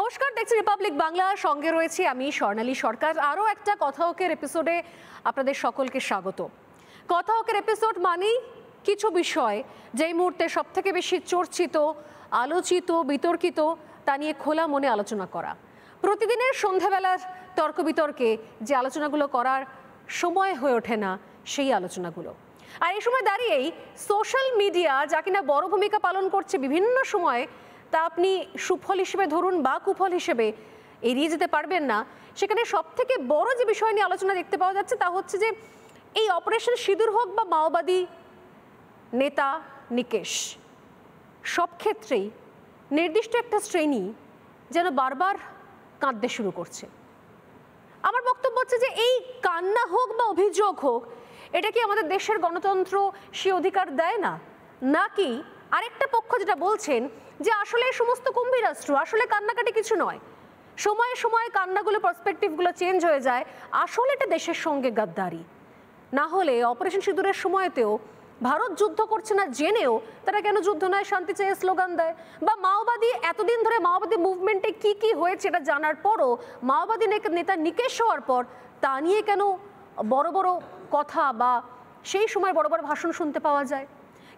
নমস্কার, দেখছি রিপাবলিক বাংলা, সঙ্গে রয়েছি আমি স্বর্ণালী সরকার। আরও একটা কথা ওকের এপিসোডে আপনাদের সকলকে স্বাগত। কথা ওকের এপিসোড মানেই কিছু বিষয় যেই মুহূর্তে সব থেকে বেশি চর্চিত, আলোচিত, বিতর্কিত তা নিয়ে খোলা মনে আলোচনা করা। প্রতিদিনের সন্ধ্যাবেলার তর্ক বিতর্কে যে আলোচনাগুলো করার সময় হয়ে ওঠে না, সেই আলোচনাগুলো। আর এই সময় দাঁড়িয়েই সোশ্যাল মিডিয়া যা কিনা বড় ভূমিকা পালন করছে বিভিন্ন সময়, তা আপনি সুফল হিসেবে ধরুন বা কুফল হিসেবে এড়িয়ে যেতে পারবেন না। সেখানে সব থেকে বড় যে বিষয় নিয়ে আলোচনা দেখতে পাওয়া যাচ্ছে তা হচ্ছে যে এই অপারেশন সিঁদুর হোক বা মাওবাদী নেতা নিকেশ, সব ক্ষেত্রেই নির্দিষ্ট একটা শ্রেণী যেন বারবার কাঁদতে শুরু করছে। আমার বক্তব্য হচ্ছে যে এই কান্না হোক বা অভিযোগ হোক, এটা কি আমাদের দেশের গণতন্ত্র সে অধিকার দেয় না? নাকি আরেকটা পক্ষ যেটা বলছেন যে আসলে এই সমস্ত কুম্ভী রাষ্ট্র, আসলে কান্নাকাটি কিছু নয়, সময়ে সময়ে কান্নাগুলো, পার্সপেক্টিভগুলো চেঞ্জ হয়ে যায়, আসলে এটা দেশের সঙ্গে গাদ্দারি। না হলে অপারেশন সিঁদুরের সময়তেও ভারত যুদ্ধ করছে না জেনেও তারা কেন যুদ্ধ নয় শান্তি চেয়ে স্লোগান দেয়? বা মাওবাদী এতদিন ধরে মাওবাদী মুভমেন্টে কি কি হয়েছে এটা জানার পরও মাওবাদী নেতা নিকেশ হওয়ার পর তা নিয়ে কেন বড় বড় কথা বা সেই সময় বড় বড় ভাষণ শুনতে পাওয়া যায়?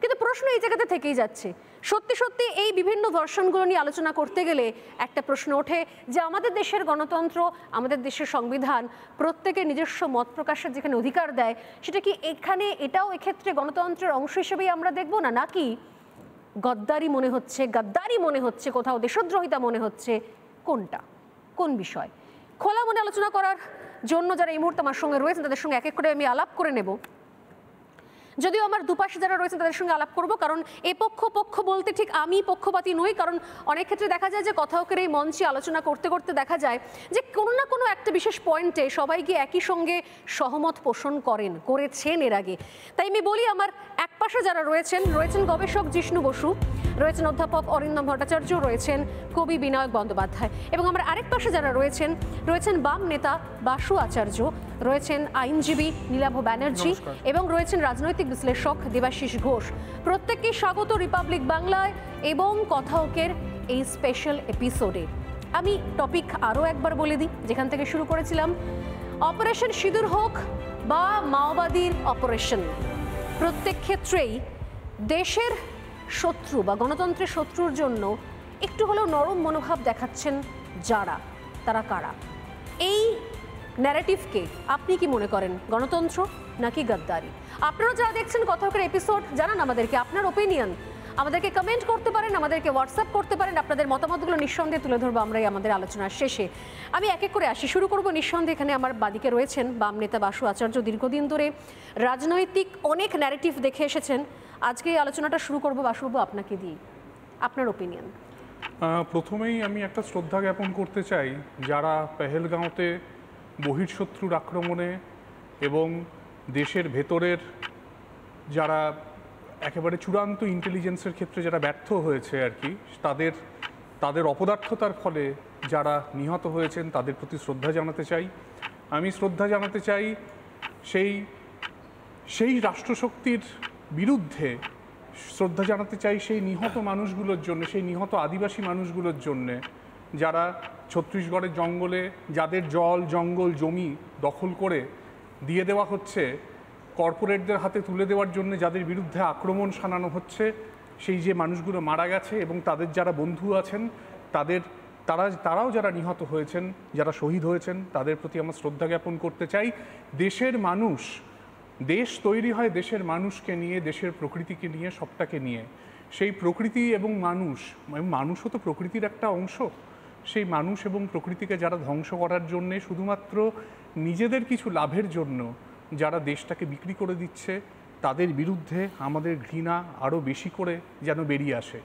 কিন্তু প্রশ্ন এই জায়গাতে থেকেই যাচ্ছে। সত্যি সত্যি এই বিভিন্ন ভার্সনগুলো নিয়ে আলোচনা করতে গেলে একটা প্রশ্ন ওঠে যে আমাদের দেশের গণতন্ত্র, আমাদের দেশের সংবিধান প্রত্যেকের নিজস্ব মত প্রকাশের যেখানে অধিকার দেয়, সেটা কি এখানে এটাও এক্ষেত্রে গণতন্ত্রের অংশ হিসেবেই আমরা দেখব না? নাকি গদ্দারি মনে হচ্ছে, গাদ্দারি মনে হচ্ছে, কোথাও দেশদ্রোহিতা মনে হচ্ছে? কোনটা, কোন বিষয়? খোলা মনে আলোচনা করার জন্য যারা এই মুহূর্তে আমার সঙ্গে রয়েছেন তাদের সঙ্গে এক এক করে আমি আলাপ করে নেব। যদিও আমার দুপাশে যারা রয়েছেন তাদের সঙ্গে আলাপ করব, কারণ এ পক্ষ বলতে ঠিক আমি পক্ষপাতী নই। কারণ অনেক ক্ষেত্রে দেখা যায় যে কথা ওকের এই মঞ্চে আলোচনা করতে করতে দেখা যায় যে কোনো না কোনো একটা বিশেষ পয়েন্টে সবাই গিয়ে একই সঙ্গে সহমত পোষণ করেছেন এর আগে। তাই আমি বলি, আমার এক পাশে যারা রয়েছেন গবেষক জিষ্ণু বসু, রয়েছেন অধ্যাপক অরিন্দম ভট্টাচার্য, রয়েছেন কবি বিনায়ক বন্দ্যোপাধ্যায়, এবং আমার আরেক পাশে যারা রয়েছেন বাম নেতা বাসু আচার্য, রয়েছেন আইনজীবী নীলাভ ব্যানার্জি, এবং রয়েছেন রাজনৈতিক বিশ্লেষক দেবাশিস ঘোষ। প্রত্যেককে স্বাগত রিপাবলিক বাংলায় এবং কথা ওকের এই স্পেশাল এপিসোডে। আমি টপিক আরও একবার বলে দিই যেখান থেকে শুরু করেছিলাম। অপারেশন সিঁদুর হোক বা মাওবাদীর অপারেশন, প্রত্যেক ক্ষেত্রেই দেশের শত্রু বা গণতন্ত্রের শত্রুর জন্য একটু হলেও নরম মনোভাব দেখাচ্ছেন যারা, তারা কারা? এই ন্যারেটিভকে আপনি কি মনে করেন, গণতন্ত্র নাকি গাদ্দারি? আপনারা যারা দেখছেন কথা ওকের এপিসোড, জানান আমাদেরকে আপনার ওপিনিয়ন। আমাদেরকে কমেন্ট করতে পারেন, আমাদেরকে হোয়াটসঅ্যাপ করতে পারেন। আপনাদের মতামতগুলো নিঃসন্দেহে তুলে ধরবো আমরা আমাদের আলোচনার শেষে। আমি এক এক করে আসি, শুরু করবো নিঃসন্দেহে। এখানে আমার বাদিকে রয়েছেন বাম নেতা বাসু আচার্য, দীর্ঘদিন ধরে রাজনৈতিক অনেক ন্যারেটিভ দেখে এসেছেন। আজকে এই আলোচনাটা শুরু করবো বাসুবাবু আপনাকে দিয়ে, আপনার ওপিনিয়ন। প্রথমেই আমি একটা শ্রদ্ধা জ্ঞাপন করতে চাই যারা পেহেলগাঁওতে বহির্শত্রুর আক্রমণে এবং দেশের ভেতরের যারা একেবারে চূড়ান্ত ইন্টেলিজেন্সের ক্ষেত্রে যারা ব্যর্থ হয়েছে আর কি, তাদের অপদার্থতার ফলে যারা নিহত হয়েছেন তাদের প্রতি শ্রদ্ধা জানাতে চাই। আমি শ্রদ্ধা জানাতে চাই সেই রাষ্ট্রশক্তির বিরুদ্ধে, শ্রদ্ধা জানাতে চাই সেই নিহত মানুষগুলোর জন্য, সেই নিহত আদিবাসী মানুষগুলোর জন্যে যারা ছত্তিশগড়ের জঙ্গলে, যাদের জল জঙ্গল জমি দখল করে দিয়ে দেওয়া হচ্ছে কর্পোরেটদের হাতে তুলে দেওয়ার জন্য, যাদের বিরুদ্ধে আক্রমণ শানানো হচ্ছে, সেই যে মানুষগুলো মারা গেছে এবং তাদের যারা বন্ধু আছেন তারাও যারা নিহত হয়েছেন, যারা শহীদ হয়েছেন, তাদের প্রতি আমার শ্রদ্ধা জ্ঞাপন করতে চাই। দেশের মানুষ, দেশ তৈরি হয় দেশের মানুষকে নিয়ে, দেশের প্রকৃতিকে নিয়ে, সবটাকে নিয়ে। সেই প্রকৃতি এবং মানুষও তো প্রকৃতির একটা অংশ। সেই মানুষ এবং প্রকৃতিকে যারা ধ্বংস করার জন্যে, শুধুমাত্র নিজেদের কিছু লাভের জন্য যারা দেশটাকে বিক্রি করে দিচ্ছে, তাদের বিরুদ্ধে আমাদের ঘৃণা আরও বেশি করে যেন বেরিয়ে আসে।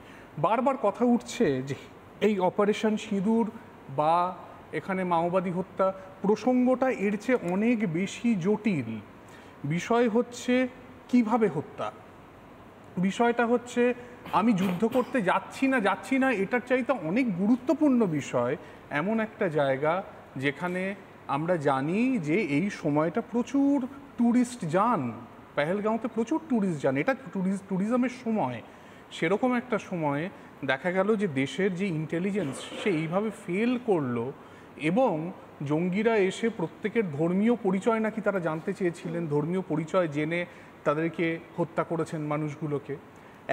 বারবার কথা উঠছে যে এই অপারেশন সিঁদুর বা এখানে মাওবাদী হত্যা প্রসঙ্গটা এর চেয়ে অনেক বেশি জটিল। বিষয় হচ্ছে কিভাবে হত্যা, বিষয়টা হচ্ছে আমি যুদ্ধ করতে যাচ্ছি না এটার চাইতে অনেক গুরুত্বপূর্ণ বিষয় এমন একটা জায়গা যেখানে আমরা জানি যে এই সময়টা প্রচুর ট্যুরিস্ট যান, পেহেলগাঁওতে প্রচুর ট্যুরিস্ট যান, এটা ট্যুরিজমের সময়। সেরকম একটা সময়ে দেখা গেল যে দেশের যে ইন্টেলিজেন্স সে এইভাবে ফেল করলো, এবং জঙ্গিরা এসে প্রত্যেকের ধর্মীয় পরিচয় নাকি তারা জানতে চেয়েছিলেন, ধর্মীয় পরিচয় জেনে তাদেরকে হত্যা করেছেন মানুষগুলোকে।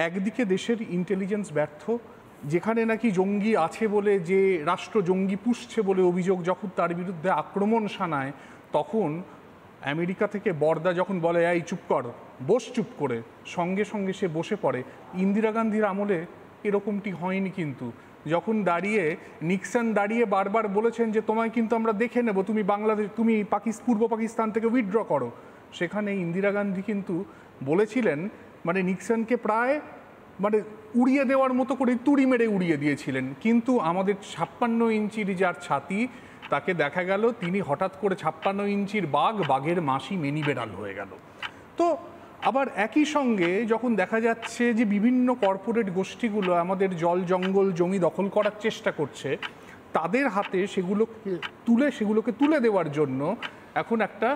একদিকে দেশের ইন্টেলিজেন্স ব্যর্থ, যেখানে নাকি জঙ্গি আছে বলে, যে রাষ্ট্র জঙ্গি পুষছে বলে অভিযোগ, যখন তার বিরুদ্ধে আক্রমণ শানায় তখন আমেরিকা থেকে বর্দা যখন বলে এই চুপ কর, বস চুপ করে, সঙ্গে সঙ্গে সে বসে পড়ে। ইন্দিরা গান্ধীর আমলে এরকমটি হয়নি, কিন্তু যখন নিক্সন দাঁড়িয়ে বারবার বলেছেন যে তোমায় কিন্তু আমরা দেখে নেব, তুমি বাংলাদেশ, তুমি পূর্ব পাকিস্তান থেকে উইথড্র করো, সেখানে ইন্দিরা গান্ধী কিন্তু বলেছিলেন, মানে নিক্সনকে প্রায় উড়িয়ে দেওয়ার মতো করে তুড়ি মেরে উড়িয়ে দিয়েছিলেন। কিন্তু আমাদের 56 ইঞ্চির যার ছাতি, তাকে দেখা গেল তিনি হঠাৎ করে 56 ইঞ্চির বাঘের মাসি মেনি বেড়াল হয়ে গেল। তো আবার একই সঙ্গে যখন দেখা যাচ্ছে যে বিভিন্ন কর্পোরেট গোষ্ঠীগুলো আমাদের জল জঙ্গল জমি দখল করার চেষ্টা করছে, তাদের হাতে সেগুলোকে তুলে দেওয়ার জন্য এখন একটা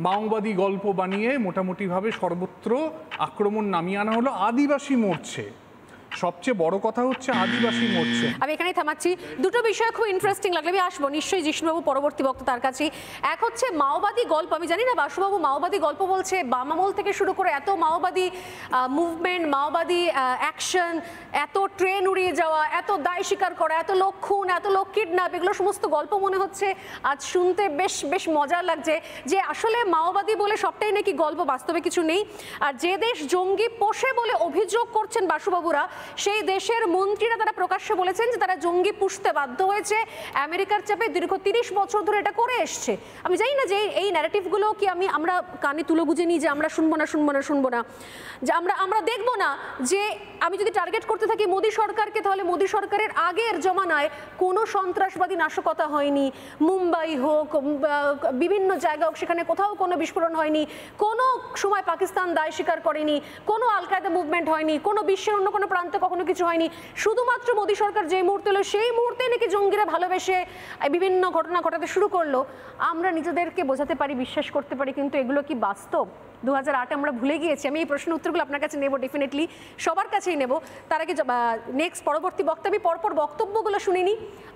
মাওবাদী গল্প বানিয়ে মোটামুটিভাবে সর্বত্র আক্রমণ নামিয়ে আনা হলো। আদিবাসী মরছে, সবচেয়ে বড় কথা হচ্ছে আদিবাসী মরছে। আমি এখানেই থামাচ্ছি। দুটো বিষয় খুব ইন্টারেস্টিং লাগলো, আমি আসবো নিশ্চয়ই জিষ্ণুবাবু পরবর্তী বক্তা তার কাছে। এক হচ্ছে মাওবাদী গল্প, আমি জানি না বাসুবাবু মাওবাদী গল্প বলছে, বাম আমল থেকে শুরু করে এত মাওবাদী মুভমেন্ট, মাওবাদী অ্যাকশন, এত ট্রেন উড়িয়ে যাওয়া, এত দায় স্বীকার করা, এত লোক খুন, এত লোক কিডন্যাপ, এগুলো সমস্ত গল্প মনে হচ্ছে আজ শুনতে বেশ বেশ মজার লাগছে যে আসলে মাওবাদী বলে সবটাই নাকি গল্প, বাস্তবে কিছু নেই। আর যে দেশ জঙ্গি পোষে বলে অভিযোগ করছেন বাসুবাবুরা, সেই দেশের মন্ত্রীরা তারা প্রকাশ্যে বলেছেন যে তারা জঙ্গি পুষতে বাধ্য হয়েছে, আমেরিকার চাপে দীর্ঘ 30 বছর ধরে এটা করে এসছে। আমি জানি না যে এই ন্যারেটিভগুলো কি আমরা কানে তুলে বুঝে নিই যে আমরা শুনবো না, যে আমরা দেখবো না, যে আমি যদি টার্গেট করতে থাকি মোদী সরকারকে, তাহলে মোদী সরকারের আগের জমানায় কোনো সন্ত্রাসবাদী নাশকতা হয়নি, মুম্বাই হোক, বিভিন্ন জায়গা হোক, সেখানে কোথাও কোনো বিস্ফোরণ হয়নি, কোনো সময় পাকিস্তান দায় স্বীকার করেনি, কোনো আল কায়দা মুভমেন্ট হয়নি, কোনো বিশ্বের অন্য কোনো প্রান্তে কখনো কিছু হয়নি। শুধুমাত্র মোদী সরকার যেই মুহূর্তে এলো সেই মুহূর্তে নাকি জঙ্গিরা ভালোবেসে বিভিন্ন ঘটনা ঘটাতে শুরু করলো। আমরা নিজেদেরকে বোঝাতে পারি, বিশ্বাস করতে পারি, কিন্তু এগুলো কি বাস্তব? 2008 আমরা ভুলে গিয়েছি। আমি এই প্রশ্নের উত্তরগুলো আপনার কাছে নেব, ডেফিনেটলি সবার কাছেই নেব। তার আগে নেক্সট পরবর্তী বক্তব্য পরপর বক্তব্যগুলো শুনিনি।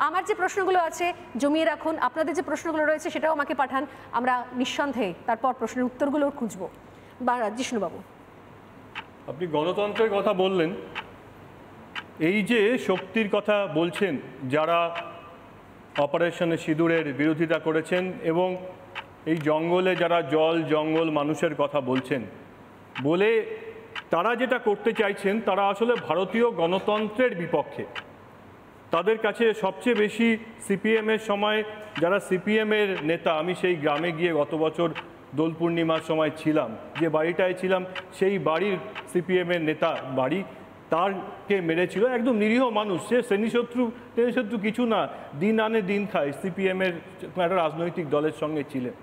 আমার যে প্রশ্নগুলো আছে জমিয়ে রাখুন, আপনাদের যে প্রশ্নগুলো রয়েছে সেটাও আমাকে পাঠান, আমরা নিঃসন্দেহে তারপর প্রশ্নের উত্তরগুলো খুঁজবো। বা জিষ্ণুবাবু, আপনি গণতন্ত্রের কথা বললেন, এই যে শক্তির কথা বলছেন যারা অপারেশনে সিঁদুরের বিরোধিতা করেছেন এবং এই জঙ্গলে যারা জঙ্গল মানুষের কথা বলছেন, বলে তারা যেটা করতে চাইছেন তারা আসলে ভারতীয় গণতন্ত্রের বিপক্ষে। তাদের কাছে সবচেয়ে বেশি সিপিএমের সময় যারা সিপিএমের নেতা, আমি সেই গ্রামে গিয়ে গত বছর দোল পূর্ণিমার সময় ছিলাম, যে বাড়িটায় ছিলাম সেই বাড়ির সিপিএমের নেতা বাড়ি, তারকে মেরেছিল একদম নিরীহ মানুষ, সে শ্রেণীশত্রু কিছু না, দিন আনে দিন খায়, সিপিএমের একটা রাজনৈতিক দলের সঙ্গে ছিলেন।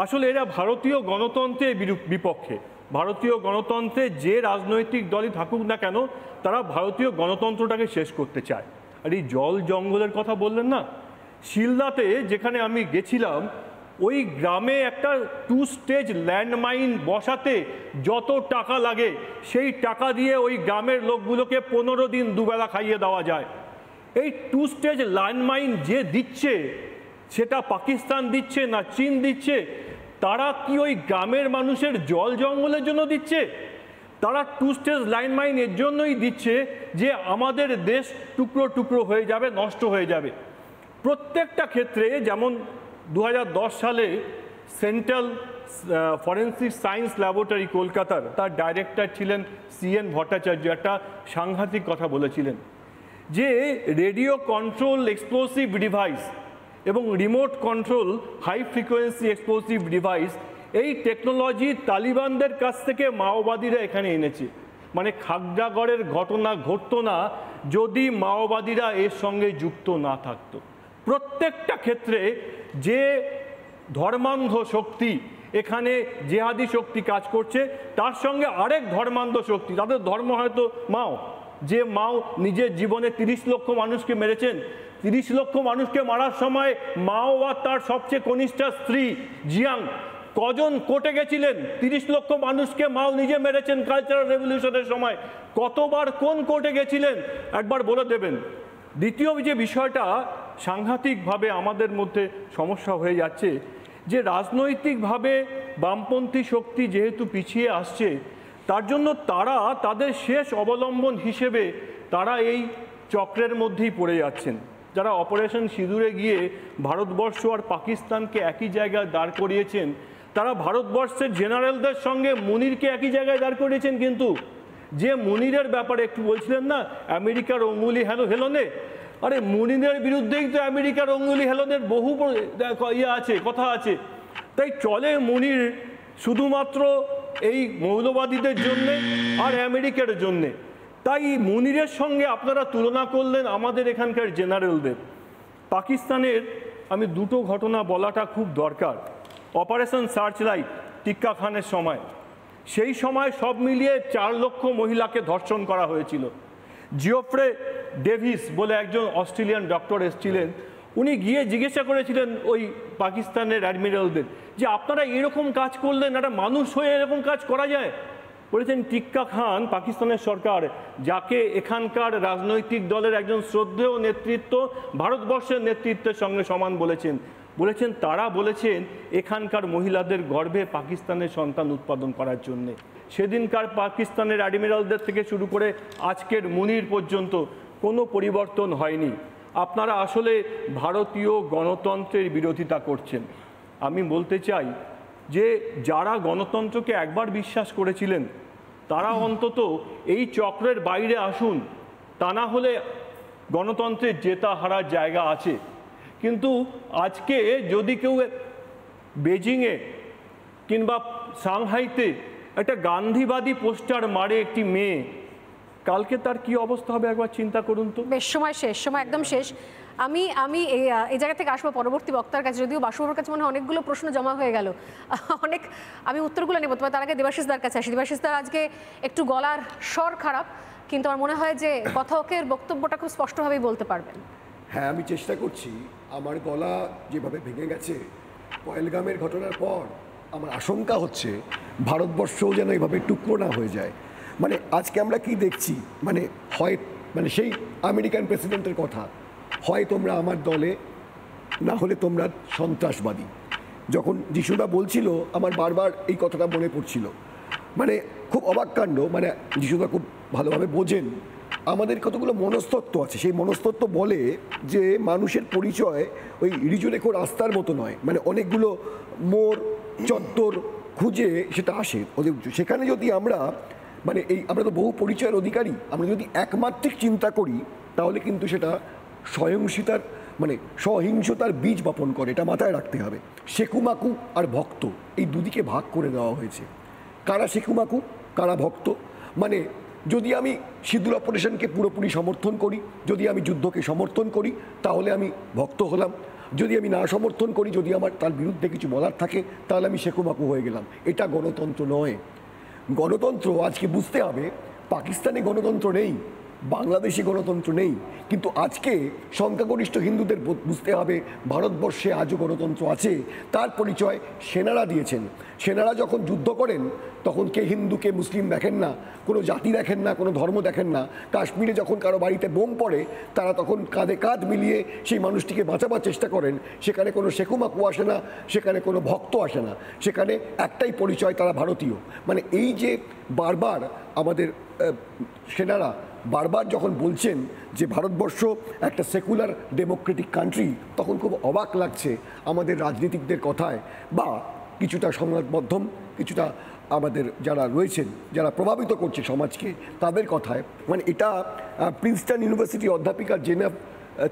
আসলে এরা ভারতীয় গণতন্ত্রের বিপক্ষে। ভারতীয় গণতন্ত্রে যে রাজনৈতিক দলই থাকুক না কেন, তারা ভারতীয় গণতন্ত্রটাকে শেষ করতে চায়। আর এই জঙ্গলের কথা বললেন না, শিলদাতে যেখানে আমি গেছিলাম, ওই গ্রামে একটা 2 স্টেজ ল্যান্ডমাইন বসাতে যত টাকা লাগে সেই টাকা দিয়ে ওই গ্রামের লোকগুলোকে 15 দিন দুবেলা খাইয়ে দেওয়া যায়। এই 2 স্টেজ ল্যান্ডমাইন যে দিচ্ছে, সেটা পাকিস্তান দিচ্ছে না চীন দিচ্ছে, তারা কি ওই গ্রামের মানুষের জঙ্গলের জন্য দিচ্ছে? তারা 2 স্টেজ ল্যান্ডমাইন এর জন্যই দিচ্ছে যে আমাদের দেশ টুকরো টুকরো হয়ে যাবে, নষ্ট হয়ে যাবে। প্রত্যেকটা ক্ষেত্রে, যেমন 2010 সালে সেন্ট্রাল ফরেন্সিক সায়েন্স ল্যাবরেটরি কলকাতার, তার ডাইরেক্টর ছিলেন CN ভট্টাচার্য, একটা সাংঘাতিক কথা বলেছিলেন যে রেডিও কন্ট্রোল এক্সপ্লোসিভ ডিভাইস এবং remote control high frequency explosive device, এই টেকনোলজি তালিবানদের কাছ থেকে মাওবাদীরা এখানে এনেছে। মানে খাগড়াগড়ের ঘটনা ঘটতো না যদি মাওবাদীরা এর সঙ্গে যুক্ত না থাকতো। প্রত্যেকটা ক্ষেত্রে যে ধর্মান্ধ শক্তি, এখানে জেহাদি শক্তি কাজ করছে, তার সঙ্গে আরেক ধর্মান্ধ শক্তি, তাদের ধর্ম হয়তো মাও, যে মাও নিজের জীবনে 30 লক্ষ মানুষকে মেরেছেন। 30 লক্ষ মানুষকে মারার সময় মাও আর তার সবচেয়ে কনিষ্ঠ স্ত্রী জিয়াং কজন কোর্টে গেছিলেন? 30 লক্ষ মানুষকে মাও নিজে মেরেছেন কালচারাল রেভলিউশনের সময়। কতবার কোন কোর্টে গেছিলেন একবার বলে দেবেন। দ্বিতীয় যে বিষয়টা সাংঘাতিকভাবে আমাদের মধ্যে সমস্যা হয়ে যাচ্ছে, যে রাজনৈতিকভাবে বামপন্থী শক্তি যেহেতু পিছিয়ে আসছে, তার জন্য তারা তাদের শেষ অবলম্বন হিসেবে তারা এই চক্রের মধ্যেই পড়ে যাচ্ছেন। যারা অপারেশন সিঁদুরে গিয়ে ভারতবর্ষ আর পাকিস্তানকে একই জায়গায় দাঁড় করিয়েছেন, তারা ভারতবর্ষের জেনারেলদের সঙ্গে মুনিরকে একই জায়গায় দাঁড় করিয়েছেন। কিন্তু যে মুনিরের ব্যাপারে একটু বলছিলেন না, আমেরিকার অঙ্গুলি হেলনে, আরে মুনিরের বিরুদ্ধেই তো আমেরিকার অঙ্গুলি হেলনের বহু কথা আছে। তাই চলে মুনির শুধুমাত্র এই মৌলবাদীদের জন্যে আর আমেরিকার জন্যে। তাই মুনিরের সঙ্গে আপনারা তুলনা করলেন আমাদের এখানকার জেনারেলদের। পাকিস্তানের আমি দুটো ঘটনা বলাটা খুব দরকার। অপারেশন সার্চলাইট টিক্কা খানের সময়, সেই সময় সব মিলিয়ে 4 লক্ষ মহিলাকে ধর্ষণ করা হয়েছিল। জিওফ্রে ডেভিস বলে একজন অস্ট্রেলিয়ান ডক্টর এসেছিলেন, উনি গিয়ে জিজ্ঞাসা করেছিলেন ওই পাকিস্তানের অ্যাডমিরালদের যে আপনারা এরকম কাজ করলেন, একটা মানুষ হয়ে এরকম কাজ করা যায়? বলেছেন টিক্কা খান পাকিস্তানের সরকার, যাকে এখানকার রাজনৈতিক দলের একজন শ্রদ্ধেয় নেতৃত্ব ভারতবর্ষের নেতৃত্বের সঙ্গে সমান বলেছেন তারা বলেছেন এখানকার মহিলাদের গর্ভে পাকিস্তানের সন্তান উৎপাদন করার জন্যে। সেদিনকার পাকিস্তানের অ্যাডমিরালদের থেকে শুরু করে আজকের মুনির পর্যন্ত কোনো পরিবর্তন হয়নি। আপনারা আসলে ভারতীয় গণতন্ত্রের বিরোধিতা করছেন। আমি বলতে চাই যে যারা গণতন্ত্রকে একবার বিশ্বাস করেছিলেন তারা অন্তত এই চক্রের বাইরে আসুন, তা না হলে গণতন্ত্রের জেতা হারার জায়গা আছে। কিন্তু আজকে যদি কেউ বেজিংয়ে কিংবা সাংহাইতে একটা গান্ধীবাদী পোস্টার মারে একটি মেয়ে, কালকে তার কি অবস্থা হবে একবার চিন্তা করুন তো। বেশ, সময় একদম শেষ। আমি এই জায়গা থেকে আসবো পরবর্তী বক্তার কাছে, যদিও বাসুবাবুর কাছে মনে হয় অনেকগুলো প্রশ্ন জমা হয়ে গেল, আমি উত্তরগুলো নেব। তবে তার আগে দেবাশিসদার কাছে আসি। দেবাশিসদার আজকে একটু গলার স্বর খারাপ, কিন্তু আমার মনে হয় যে কথকের বক্তব্যটা খুব স্পষ্টভাবেই বলতে পারবেন। হ্যাঁ, আমি চেষ্টা করছি। আমার গলা যেভাবে ভেঙে গেছে পহেলগামের ঘটনার পর, আমার আশঙ্কা হচ্ছে ভারতবর্ষও যেন এভাবে টুকরো না হয়ে যায়। মানে আজকে আমরা কি দেখছি, মানে সেই আমেরিকান প্রেসিডেন্টের কথা, হয় তোমরা আমার দলে, না হলে তোমরা সন্ত্রাসবাদী। যখন যিশুদা বলছিল আমার বারবার এই কথাটা মনে পড়ছিল। মানে খুব অবাক কাণ্ড। মানে যিশুদা খুব ভালোভাবে বোঝেন আমাদের কতগুলো মনস্তত্ত্ব আছে। সেই মনস্তত্ত্ব বলে যে মানুষের পরিচয় ওই রিজুরেখো রাস্তার মতো নয়, মানে অনেকগুলো মোড় চত্বর খুঁজে সেটা আসে ওদের। সেখানে যদি আমরা আমরা তো বহু পরিচয়ের অধিকারী, আমরা যদি একমাত্রিক চিন্তা করি তাহলে কিন্তু সেটা সহিংসতার বীজ বপন করে। এটা মাথায় রাখতে হবে। শেকুমাকু আর ভক্ত এই দুদিকে ভাগ করে দেওয়া হয়েছে। কারা শেকুমাকু, কারা ভক্ত? মানে যদি আমি সিঁদুর অপারেশনকে পুরোপুরি সমর্থন করি, যদি আমি যুদ্ধকে সমর্থন করি, তাহলে আমি ভক্ত হলাম। যদি আমি না সমর্থন করি, যদি আমার তার বিরুদ্ধে কিছু বলার থাকে, তাহলে আমি শেকুমাকু হয়ে গেলাম। এটা গণতন্ত্র নয়। গণতন্ত্র আজকে বুঝতে হবে, পাকিস্তানে গণতন্ত্র নেই, বাংলাদেশে গণতন্ত্র নেই, কিন্তু আজকে সংখ্যাগরিষ্ঠ হিন্দুদের বুঝতে হবে ভারতবর্ষে আজও গণতন্ত্র আছে। তার পরিচয় সেনারা দিয়েছেন। সেনারা যখন যুদ্ধ করেন তখন কে হিন্দু কে মুসলিম দেখেন না, কোনো জাতি দেখেন না, কোনো ধর্ম দেখেন না। কাশ্মীরে যখন কারো বাড়িতে বোম পড়ে তারা তখন কাঁধে কাঁধ মিলিয়ে সেই মানুষটিকে বাঁচাবার চেষ্টা করেন। সেখানে কোনো শেকুমাকু আসে না, সেখানে কোনো ভক্ত আসে না, সেখানে একটাই পরিচয়, তারা ভারতীয়। মানে এই যে বারবার আমাদের সেনারা বারবার যখন বলছেন যে ভারতবর্ষ একটা সেকুলার ডেমোক্রেটিক কান্ট্রি, তখন খুব অবাক লাগছে আমাদের রাজনীতিকদের কথায়, বা কিছুটা সংবাদ মাধ্যম, কিছুটা আমাদের যারা রয়েছেন, যারা প্রভাবিত করছে সমাজকে, তাদের কথায়। মানে এটা প্রিন্সটন ইউনিভার্সিটি অধ্যাপিকা জেনা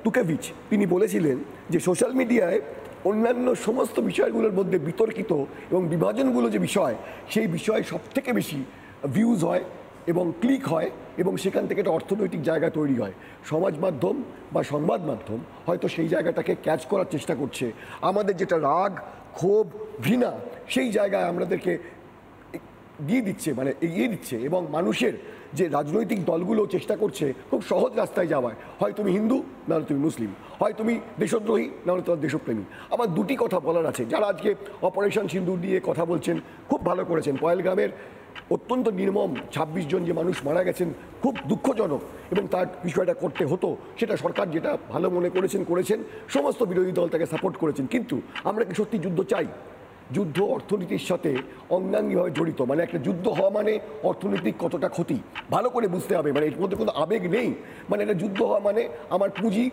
তুকেভিচ তিনি বলেছিলেন যে সোশ্যাল মিডিয়ায় অন্যান্য সমস্ত বিষয়গুলোর মধ্যে বিতর্কিত এবং বিভাজনগুলো যে বিষয়, সেই বিষয়ে সবথেকে বেশি ভিউজ হয় এবং ক্লিক হয়, এবং সেখান থেকে একটা অর্থনৈতিক জায়গা তৈরি হয়। সমাজ মাধ্যম বা সংবাদ মাধ্যম হয়তো সেই জায়গাটাকে ক্যাচ করার চেষ্টা করছে। আমাদের যেটা রাগ, ক্ষোভ, ঘৃণা, সেই জায়গায় আমাদেরকে দিয়ে দিচ্ছে, মানে এগিয়ে দিচ্ছে, এবং মানুষের যে রাজনৈতিক দলগুলো চেষ্টা করছে খুব সহজ রাস্তায় যাওয়ার, হয় তুমি হিন্দু নাহলে তুমি মুসলিম, হয় তুমি দেশদ্রোহী নাহলে তোমার দেশপ্রেমী। আমার দুটি কথা বলার আছে। যারা আজকে অপারেশন সিন্দুর নিয়ে কথা বলছেন খুব ভালো করেছেন। পহেলগামের অত্যন্ত নির্মম 26 জন যে মানুষ মারা গেছেন, খুব দুঃখজনক, এবং তার বিষয়টা করতে হতো, সেটা সরকার যেটা ভালো মনে করেছেন, সমস্ত বিরোধী দল তাকে সাপোর্ট করেছেন। কিন্তু আমরা কি সত্যি যুদ্ধ চাই? যুদ্ধ অর্থনীতির সাথে অঙ্গাঙ্গিভাবে জড়িত। মানে একটা যুদ্ধ হওয়া মানে অর্থনৈতিক কতটা ক্ষতি ভালো করে বুঝতে হবে। মানে এর মধ্যে কোনো আবেগ নেই। মানে একটা যুদ্ধ হওয়া মানে আমার পুঁজি,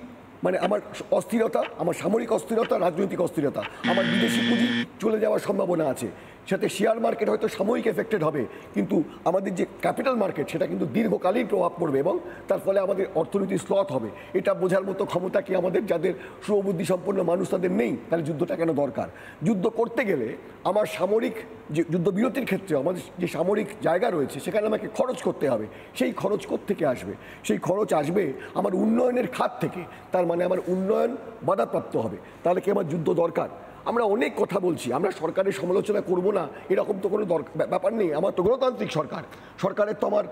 মানে আমার অস্থিরতা, আমার সামরিক অস্থিরতা, রাজনৈতিক অস্থিরতা, আমার বিদেশি পুঁজি চলে যাওয়ার সম্ভাবনা আছে। সাথে শেয়ার মার্কেট হয়তো সাময়িক এফেক্টেড হবে, কিন্তু আমাদের যে ক্যাপিটাল মার্কেট সেটা কিন্তু দীর্ঘকালীন প্রভাব পড়বে, এবং তার ফলে আমাদের অর্থনীতি স্লথ হবে। এটা বোঝার মতো ক্ষমতা কি আমাদের, যাদের শুভবুদ্ধি সম্পন্ন মানুষ তাদের নেই? তাহলে যুদ্ধটা কেন দরকার? যুদ্ধ করতে গেলে আমার সামরিক যে যুদ্ধবিরতির ক্ষেত্রে আমাদের যে সামরিক জায়গা রয়েছে সেখানে আমাকে খরচ করতে হবে। সেই খরচ কোত্থেকে আসবে? সেই খরচ আসবে আমার উন্নয়নের খাত থেকে। তার মানে আমার উন্নয়ন বাধাপ্রাপ্ত হবে। তাহলে কি আমার যুদ্ধ দরকার? আমরা অনেক কথা বলছি, আমরা সরকারের সমালোচনা করব না এরকম তো কোনো ব্যাপার নেই। আমার তো গণতান্ত্রিক সরকার, সরকারের তো আমার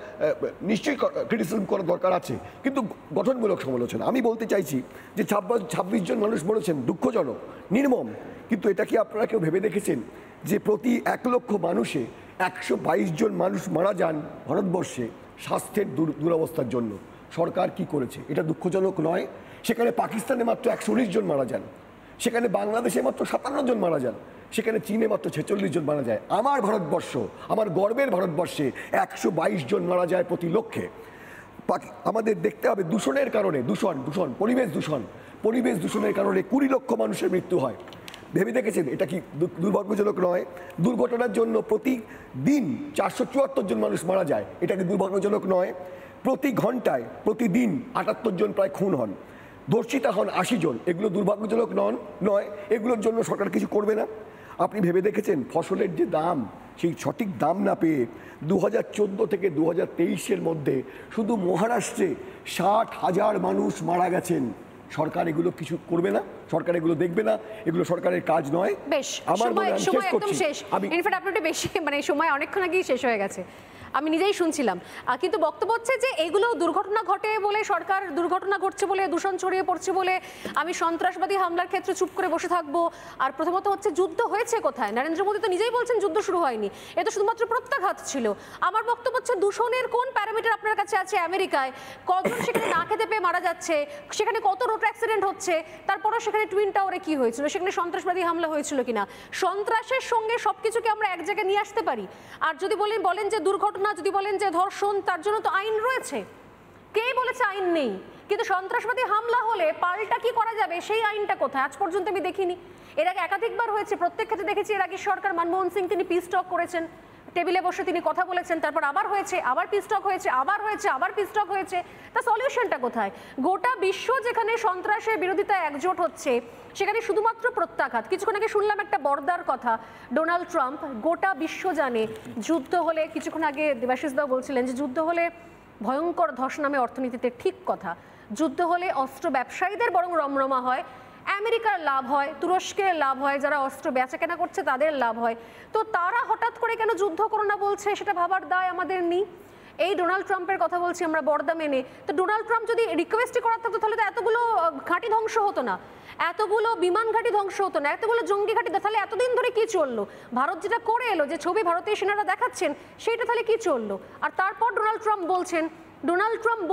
নিশ্চয়ই ক্রিটিসিজম করার দরকার আছে, কিন্তু গঠনমূলক সমালোচনা। আমি বলতে চাইছি যে 26 জন মানুষ মরেছেন, দুঃখজনক, নির্মম, কিন্তু এটা কি আপনারা কেউ ভেবে দেখেছেন যে প্রতি 1 লক্ষ মানুষে 122 জন মানুষ মারা যান ভারতবর্ষে স্বাস্থ্যের দুরবস্থার জন্য? সরকার কি করেছে? এটা দুঃখজনক নয়? সেখানে পাকিস্তানে মাত্র 119 জন মারা যান, সেখানে বাংলাদেশে মাত্র 57 জন মারা যান, সেখানে চীনে মাত্র 46 জন মারা যায়। আমার ভারতবর্ষ, আমার গর্বের ভারতবর্ষে 122 জন মারা যায় প্রতি লক্ষে। আমাদের দেখতে হবে দূষণের কারণে, পরিবেশ দূষণের কারণে 20 লক্ষ মানুষের মৃত্যু হয়। ভেবে দেখেছেন এটা কি দুর্ভাগ্যজনক নয়? দুর্ঘটনার জন্য প্রতিদিন 474 জন মানুষ মারা যায়, এটা কি দুর্ভাগ্যজনক নয়? প্রতি ঘন্টায়, প্রতিদিন 78 জন প্রায় খুন হন, ধর্ষিতা হন 80 জন। এগুলো দুর্ভাগ্যজনক নয়? এগুলোর জন্য সরকার কিছু করবে না? আপনি ভেবে দেখেছেন ফসলের যে দাম, সেই সঠিক দাম না পেয়ে 2014 থেকে 2023-এর মধ্যে শুধু মহারাষ্ট্রে 60,000 মানুষ মারা গেছেন। সরকার এগুলো কিছু করবে না? সরকার এগুলো দেখবে না? এগুলো সরকারের কাজ নয়। বেশ, সময় একদম শেষ। ইনফ্যাক্ট আপনার একটু বেশি, মানে সময় অনেকক্ষণ আগেই শেষ হয়ে গেছে, আমি নিজেই শুনছিলাম। কিন্তু বক্তব্য হচ্ছে যে এগুলো দুর্ঘটনা ঘটে বলে, সরকার দুর্ঘটনা ঘটছে বলে, দূষণ ছড়িয়ে পড়ছে বলে আমি সন্ত্রাসবাদী হামলার ক্ষেত্রে চুপ করে বসে থাকবো। আর প্রথমত হচ্ছে যুদ্ধ হয়েছে কোথায়? নরেন্দ্র মোদী তো নিজেই বলছেন যুদ্ধ শুরু হয়নি, এ তো শুধুমাত্র প্রত্যাঘাত ছিল। আমার বক্তব্য হচ্ছে দূষণের কোন প্যারামিটার আপনার কাছে আছে? আমেরিকায় কজন সেখানে না খেতে পেয়ে মারা যাচ্ছে, সেখানে কত রোড অ্যাক্সিডেন্ট হচ্ছে, তারপরও সেখানে টুইন টাওয়ারে কি হয়েছিল, সেখানে সন্ত্রাসবাদী হামলা হয়েছিল কিনা? সন্ত্রাসের সঙ্গে সবকিছুকে আমরা এক জায়গায় নিয়ে আসতে পারি? আর যদি বলেন যে দুর্ঘটনা, যদি বলেন যে ধর্ষণ, তার জন্য তো আইন রয়েছে। কে বলেছে আইন নেই? কিন্তু সন্ত্রাসবাদী হামলা হলে পাল্টা কি করা যাবে সেই আইনটা কোথায়? আজ পর্যন্ত আমি দেখিনি। এর আগে একাধিকবার হয়েছে, প্রত্যেক ক্ষেত্রে দেখেছি। এর আগে সরকার, মনমোহন সিং, তিনি পিস টক করেছেন, টেবিলে বসে তিনি কথা বলেছেন, তারপর আবার হয়েছে, আবার পিস টক হয়েছে, আবার হয়েছে, আবার পিস টক হয়েছে। তা সলিউশনটা কোথায়? গোটা বিশ্ব যেখানে সন্ত্রাসের বিরোধিতায় একজোট হচ্ছে, সেখানে শুধুমাত্র প্রত্যাঘাত। কিছুক্ষণ আগে শুনলাম একটা বর্দার কথা, ডোনাল্ড ট্রাম্প। গোটা বিশ্ব জানে যুদ্ধ হলে, কিছুক্ষণ আগে দেবাশিস দাও বলছিলেন যে যুদ্ধ হলে ভয়ঙ্কর ধস নামে অর্থনীতিতে, ঠিক কথা। যুদ্ধ হলে অস্ত্র ব্যবসায়ীদের বরং রমরমা হয়, আমেরিকার লাভ হয়, তুরস্কের লাভ হয়, যারা অস্ত্র বেচা কেনা করছে তাদের লাভ হয়। তো তারা হঠাৎ করে কেন যুদ্ধ করো না বলছে, সেটা ভাবার দায় আমাদের নেই। এই ডোনাল্ড ট্রাম্পের কথা বলছি আমরা বর্দা মেনে। তো ডোনাল্ড ট্রাম্প যদি রিকোয়েস্টই করার থাকতো তাহলে তো এতগুলো ঘাঁটি ধ্বংস হতো না, এতগুলো বিমান ঘাঁটি ধ্বংস হতো না, এতগুলো জঙ্গি ঘাঁটি। তাহলে এতদিন ধরে কি চললো? ভারত যেটা করে এলো, যে ছবি ভারতীয় সেনারা দেখাচ্ছেন, সেইটা তাহলে কি চললো? আর তারপর ডোনাল্ড ট্রাম্প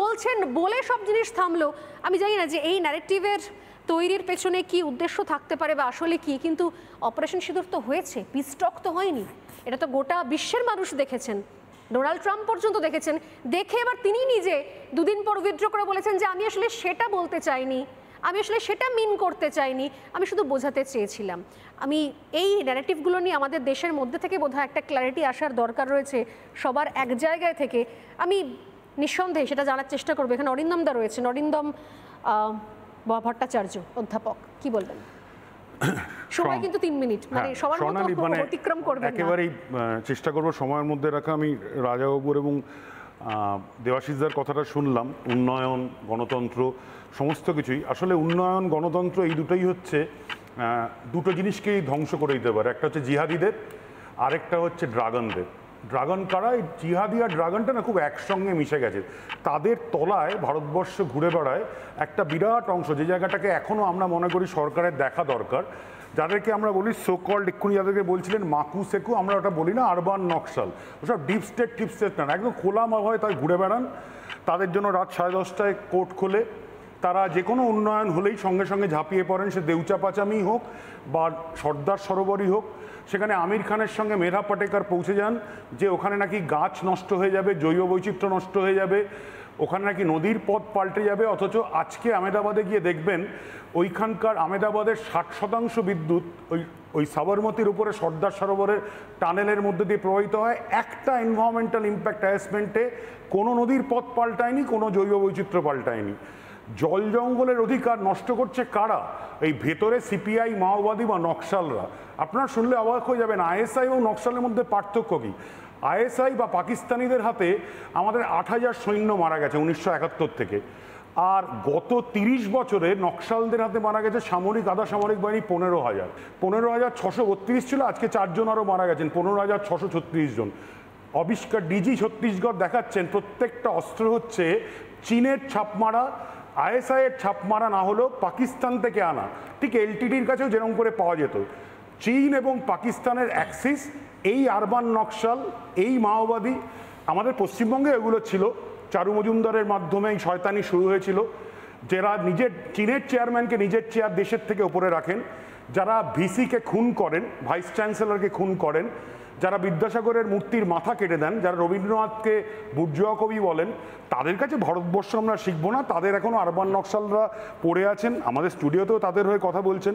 বলছেন বলে সব জিনিস থামলো। আমি জানি না যে এই ন্যারেটিভের তৈরির পেছনে কি উদ্দেশ্য থাকতে পারে বা আসলে কি, কিন্তু অপারেশন সিঁদুর তো হয়েছে, পিস টক তো হয়নি। এটা তো গোটা বিশ্বের মানুষ দেখেছেন, ডোনাল্ড ট্রাম্প পর্যন্ত দেখেছেন। দেখে এবার তিনি নিজে দুদিন পর উইথড্র করে বলেছেন যে আমি আসলে সেটা বলতে চাইনি, আমি আসলে সেটা মিন করতে চাইনি, আমি শুধু বোঝাতে চেয়েছিলাম। আমি এই ন্যারেটিভগুলো নিয়ে আমাদের দেশের মধ্যে থেকে বোধহয় একটা ক্ল্যারিটি আসার দরকার রয়েছে, সবার এক জায়গায় থেকে। আমি নিঃসন্দেহে সেটা জানার চেষ্টা করবো। এখানে অরিন্দম দা রয়েছেন, অরিন্দম ভট্টাচার্য অধ্যাপক, কি বলবেন? সময় কিন্তু 3 মিনিট, মানে সবার মতো অতিক্রম করবেন না। একেবারেই চেষ্টা করব সময়ের মধ্যে রাখা। আমি রাজাবাবুর এবং দেবাশিসদার কথাটা শুনলাম, উন্নয়ন, গণতন্ত্র, সমস্ত কিছুই। আসলে উন্নয়ন, গণতন্ত্র এই দুটোই হচ্ছে দুটো জিনিসকেই ধ্বংস করে দিতে পারে। একটা হচ্ছে জিহাদিদের, আরেকটা হচ্ছে ড্রাগনদের। ড্রাগন কারা, এই জিহাদি আর ড্রাগনটা না খুব একসঙ্গে মিশে গেছে। তাদের তলায় ভারতবর্ষ ঘুরে বেড়ায় একটা বিরাট অংশ, যে জায়গাটাকে এখনও আমরা মনে করি সরকারের দেখা দরকার, যাদেরকে আমরা বলি সোকল্ড, এক্ষুনি যাদেরকে বলছিলেন মাকু সেকু, আমরা ওটা বলি না আরবান নকশাল, ওসব ডিপ স্টেট না, একদম খোলা হয় তাই ঘুরে বেড়ান। তাদের জন্য রাত 10:30টায় কোর্ট খোলে, তারা যে কোনো উন্নয়ন হলেই সঙ্গে সঙ্গে ঝাঁপিয়ে পড়েন, সে দেউচা পাচামি হোক বা সর্দার সরোবরই হোক। সেখানে আমির খানের সঙ্গে মেধা পাটেকার পৌঁছে যান যে ওখানে নাকি গাছ নষ্ট হয়ে যাবে, জৈব বৈচিত্র্য নষ্ট হয়ে যাবে, ওখানে নাকি নদীর পথ পাল্টে যাবে। অথচ আজকে আহমেদাবাদে গিয়ে দেখবেন ওইখানকার আহমেদাবাদের 60% বিদ্যুৎ ওই সাবরমতির উপরে সর্দার সরোবরের টানেলের মধ্যে দিয়ে প্রবাহিত হয়। একটা এনভায়রনমেন্টাল ইম্প্যাক্ট অ্যাসেসমেন্টে কোনো নদীর পথ পাল্টায়নি, কোনো জৈব বৈচিত্র্য পাল্টায়নি। জল জঙ্গলের অধিকার নষ্ট করছে কারা? এই ভেতরে সিপিআই, মাওবাদী বা নকশালরা। আপনারা শুনলে অবাক হয়ে যাবেন, আইএসআই এবং নকশালের মধ্যে পার্থক্য কী? আইএসআই বা পাকিস্তানিদের হাতে আমাদের 8,000 সৈন্য মারা গেছে 1971 থেকে, আর গত 30 বছরে নকশালদের হাতে মারা গেছে সামরিক, আধা সামরিক বাহিনী 15,632 ছিল, আজকে 4 জন আরও মারা গেছেন, 15,636 জন। আবিষ্কার ডিজি ছত্তিশগড় দেখাচ্ছেন প্রত্যেকটা অস্ত্র হচ্ছে চীনের ছাপ মারা, আইএসআই এর ছাপ মারা না হলেও পাকিস্তান থেকে আনা। ঠিক এলটিটির কাছেও যেরকম করে পাওয়া যেত। চীন এবং পাকিস্তানের অ্যাক্সিস, এই আরবান নকশাল, এই মাওবাদী, আমাদের পশ্চিমবঙ্গে এগুলো ছিল। চারু মজুমদারের মাধ্যমে এই শয়তানি শুরু হয়েছিল, যারা নিজের চীনের চেয়ারম্যানকে নিজের চেয়ার দেশের থেকে ওপরে রাখেন, যারা ভিসিকে খুন করেন, ভাইস চ্যান্সেলরকে খুন করেন, যারা বিদ্যাসাগরের মূর্তির মাথা কেটে দেন, যারা রবীন্দ্রনাথকে বুর্জোয়া কবি বলেন, তাদের কাছে ভারতবর্ষ আমরা শিখবো না। তাদের এখনও আরবান নকশালরা পড়ে আছেন, আমাদের স্টুডিওতেও তাদের হয়ে কথা বলছেন।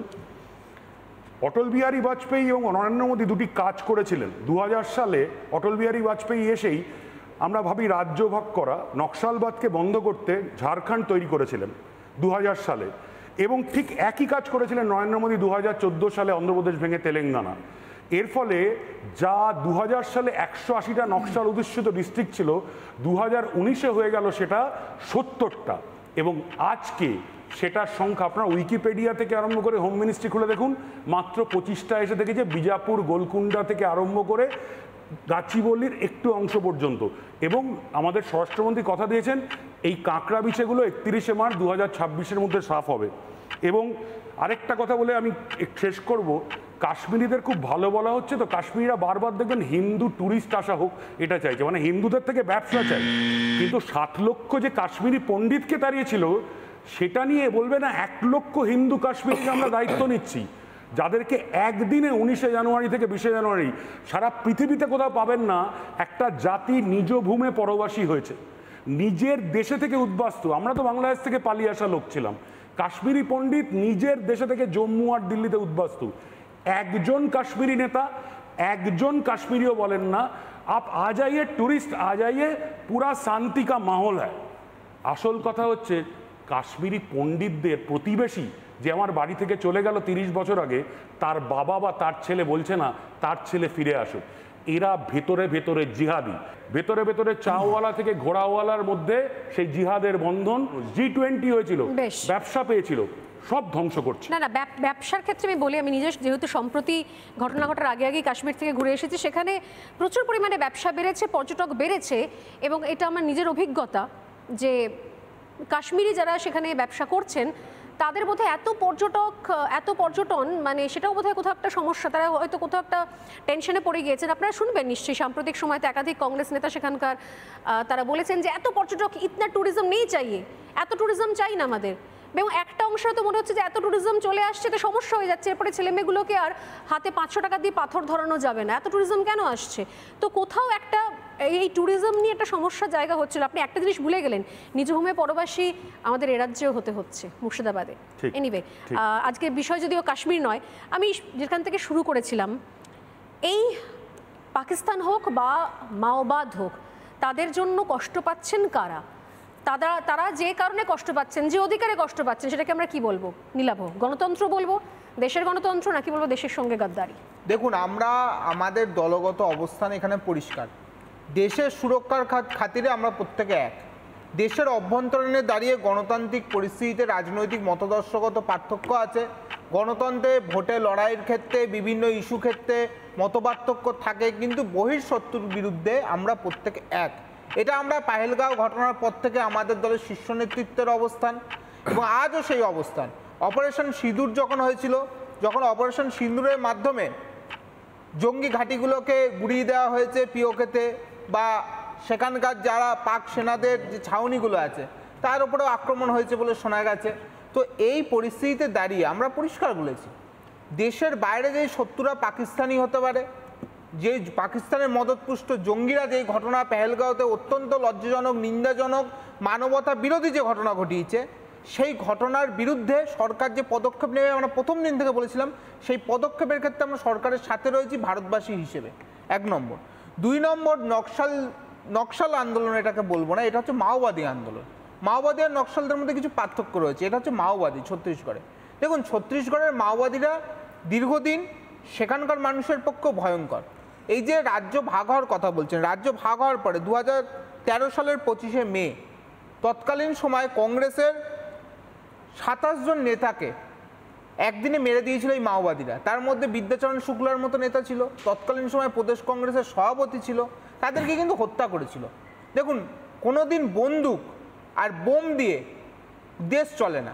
অটল বিহারী বাজপেয়ী এবং নরেন্দ্র মোদী দুটি কাজ করেছিলেন। 2000 সালে অটল বিহারী বাজপেয়ী এসেই আমরা ভাবি রাজ্য ভাগ করা, নকশালবাদকে বন্ধ করতে ঝাড়খণ্ড তৈরি করেছিলেন 2000 সালে, এবং ঠিক একই কাজ করেছিলেন নরেন্দ্র মোদী 2014 সালে অন্ধ্রপ্রদেশ ভেঙে তেলেঙ্গানা। এর ফলে যা 2000 সালে 180টা নকশাল অধ্যুষিত ডিস্ট্রিক্ট ছিল, 2019-এ হয়ে গেল সেটা 70টা, এবং আজকে সেটার সংখ্যা আপনার উইকিপিডিয়া থেকে আরম্ভ করে হোম মিনিস্ট্রি খুলে দেখুন, মাত্র 25টা এসে দেখেছে, বিজাপুর, গোলকুন্ডা থেকে আরম্ভ করে গাছিবল্লির একটু অংশ পর্যন্ত। এবং আমাদের স্বরাষ্ট্রমন্ত্রী কথা দিয়েছেন এই কাঁকড়া বিছেগুলো 31শে মার্চ 2026-এর মধ্যে সাফ হবে। এবং আরেকটা কথা বলে আমি শেষ করব, কাশ্মীরিদের খুব ভালো বলা হচ্ছে, তো কাশ্মীরিরা বারবার দেখবেন হিন্দু ট্যুরিস্ট আসা হোক এটা চাইছে, মানে হিন্দুদের থেকে ব্যবসা চাই। কিন্তু 7 লক্ষ যে কাশ্মীরি পণ্ডিতকে তাড়িয়েছিল সেটা নিয়ে বলবে না 1 লক্ষ হিন্দু কাশ্মীরিকে আমরা দায়িত্ব নিচ্ছি, যাদেরকে একদিনে 19শে জানুয়ারি থেকে 20শে জানুয়ারি সারা পৃথিবীতে কোথাও পাবেন না একটা জাতি নিজ ভূমে পরবাসী হয়েছে, নিজের দেশে থেকে উদ্বাস্তু। আমরা তো বাংলাদেশ থেকে পালিয়ে আসা লোক ছিলাম, কাশ্মীরি পণ্ডিত নিজের দেশে থেকে জম্মু আর দিল্লিতে উদ্বাস্তু। একজন কাশ্মীরি নেতা, একজন কাশ্মীরিও বলেন না আপ আ যাইয়ে টুরিস্ট আ যাইয়ে পুরা শান্তি কা মাহল হ্যায়। আসল কথা হচ্ছে কাশ্মীরি পণ্ডিতদের প্রতিবেশী যে আমার বাড়ি থেকে চলে গেল 30 বছর আগে, তার বাবা বা তার ছেলে বলছে না তার ছেলে ফিরে আসুক। এরা ভেতরে ভেতরে জিহাদি, ভেতরে ভেতরে চাওয়ালা থেকে ঘোড়াওয়ালার মধ্যে সেই জিহাদের বন্ধন। G20 হয়েছিল, ব্যবসা পেয়েছিল, সব ধ্বংস করছে। না, ব্যবসার ক্ষেত্রে আমি বলি, আমি নিজে যেহেতু সম্প্রতি ঘটনা ঘটার আগে আগে কাশ্মীর থেকে ঘুরে এসেছি, সেখানে প্রচুর পরিমাণে ব্যবসা বেড়েছে, পর্যটক বেড়েছে, এবং এটা আমার নিজের অভিজ্ঞতা যে কাশ্মীরি যারা সেখানে ব্যবসা করছেন তাদের বোধহয় এত পর্যটন, মানে সেটাও বোধহয় কোথাও একটা সমস্যা, তারা হয়তো কোথাও একটা টেনশনে পড়ে গিয়েছেন। আপনারা শুনবেন নিশ্চয়ই, সাম্প্রতিক সময়তে একাধিক কংগ্রেস নেতা সেখানকার তারা বলেছেন যে এত পর্যটক, ইতনা ট্যুরিজম নেই চাইয়ে, এত ট্যুরিজম চাই না আমাদের। এবং একটা অংশ তো মনে হচ্ছে যে এত ট্যুরিজম চলে আসছে তো সমস্যা হয়ে যাচ্ছে, এরপরে ছেলেমেয়েগুলোকে আর হাতে 500 টাকা দিয়ে পাথর ধরানো যাবে না, এত ট্যুরিজম কেন আসছে। তো কোথাও একটা এই ট্যুরিজম নিয়ে একটা সমস্যার জায়গা হচ্ছিল। আপনি একটা জিনিস ভুলে গেলেন, নিজ ভূমে পরবাসী আমাদের এ রাজ্যেও হতে হচ্ছে, মুর্শিদাবাদে। এনিওয়ে, আজকে বিষয় যদিও কাশ্মীর নয়, আমি যেখান থেকে শুরু করেছিলাম, এই পাকিস্তান হোক বা মাওবাদ হোক, তাদের জন্য কষ্ট পাচ্ছেন কারা? তারা যে কারণে কষ্ট পাচ্ছেন, যে অধিকারে কষ্ট পাচ্ছেন, সেটাকে আমরা কি বলবো? নীলাভ, গণতন্ত্র বলবো, দেশের গণতন্ত্র, নাকি বলবো দেশের সঙ্গে গাদ্দারি? দেখুন, আমরা আমাদের দলগত অবস্থান এখানে পরিষ্কার। দেশের সুরক্ষার খাতিরে আমরা প্রত্যেকে এক। দেশের অভ্যন্তরীণে দাঁড়িয়ে গণতান্ত্রিক পরিস্থিতিতে রাজনৈতিক মতাদর্শগত পার্থক্য আছে, গণতন্ত্রে ভোটে লড়াইয়ের ক্ষেত্রে বিভিন্ন ইস্যু ক্ষেত্রে মতপার্থক্য থাকে, কিন্তু বহিঃশত্রুর বিরুদ্ধে আমরা প্রত্যেকে এক। এটা আমরা পাহেলগাঁও ঘটনার পর থেকে আমাদের দলের শীর্ষ নেতৃত্বের অবস্থান, এবং আজও সেই অবস্থান। অপারেশন সিঁদুর যখন হয়েছিল, যখন অপারেশন সিঁদুরের মাধ্যমে জঙ্গি ঘাঁটিগুলোকে গুড়িয়ে দেওয়া হয়েছে পিওকেতে, বা সেখানকার যারা পাক সেনাদের যে ছাউনিগুলো আছে তার উপরেও আক্রমণ হয়েছে বলে শোনা গেছে। তো এই পরিস্থিতিতে দাঁড়িয়ে আমরা পরিষ্কার বলেছি, দেশের বাইরে যেই শত্রুরা পাকিস্তানি হতে পারে, যে পাকিস্তানের মদতপুষ্ট জঙ্গিরা যেই ঘটনা পেহেলগাঁওতে অত্যন্ত লজ্জাজনক, নিন্দাজনক, মানবতা বিরোধী যে ঘটনা ঘটিয়েছে, সেই ঘটনার বিরুদ্ধে সরকার যে পদক্ষেপ নেবে আমরা প্রথম দিন থেকে বলেছিলাম, সেই পদক্ষেপের ক্ষেত্রে আমরা সরকারের সাথে রয়েছি ভারতবাসী হিসেবে, 1 নম্বর। 2 নম্বর, নকশাল আন্দোলন এটাকে বলবো না, এটা হচ্ছে মাওবাদী আন্দোলন। মাওবাদী আর নকশালদের মধ্যে কিছু পার্থক্য রয়েছে। এটা হচ্ছে মাওবাদী ছত্তিশগড়ে। দেখুন, ছত্তিশগড়ের মাওবাদীরা দীর্ঘদিন সেখানকার মানুষের পক্ষে ভয়ঙ্কর। এই যে রাজ্য ভাগ হওয়ার কথা বলছেন, রাজ্য ভাগ হওয়ার পরে 2013 সালের 25শে মে তৎকালীন সময় কংগ্রেসের 27 জন নেতাকে একদিনে মেরে দিয়েছিল এই মাওবাদীরা। তার মধ্যে বিদ্যাচরণ শুক্লার মতো নেতা ছিল, তৎকালীন সময় প্রদেশ কংগ্রেসের সভাপতি ছিল, তাদেরকে কিন্তু হত্যা করেছিল। দেখুন, কোনোদিন বন্দুক আর বোম দিয়ে দেশ চলে না,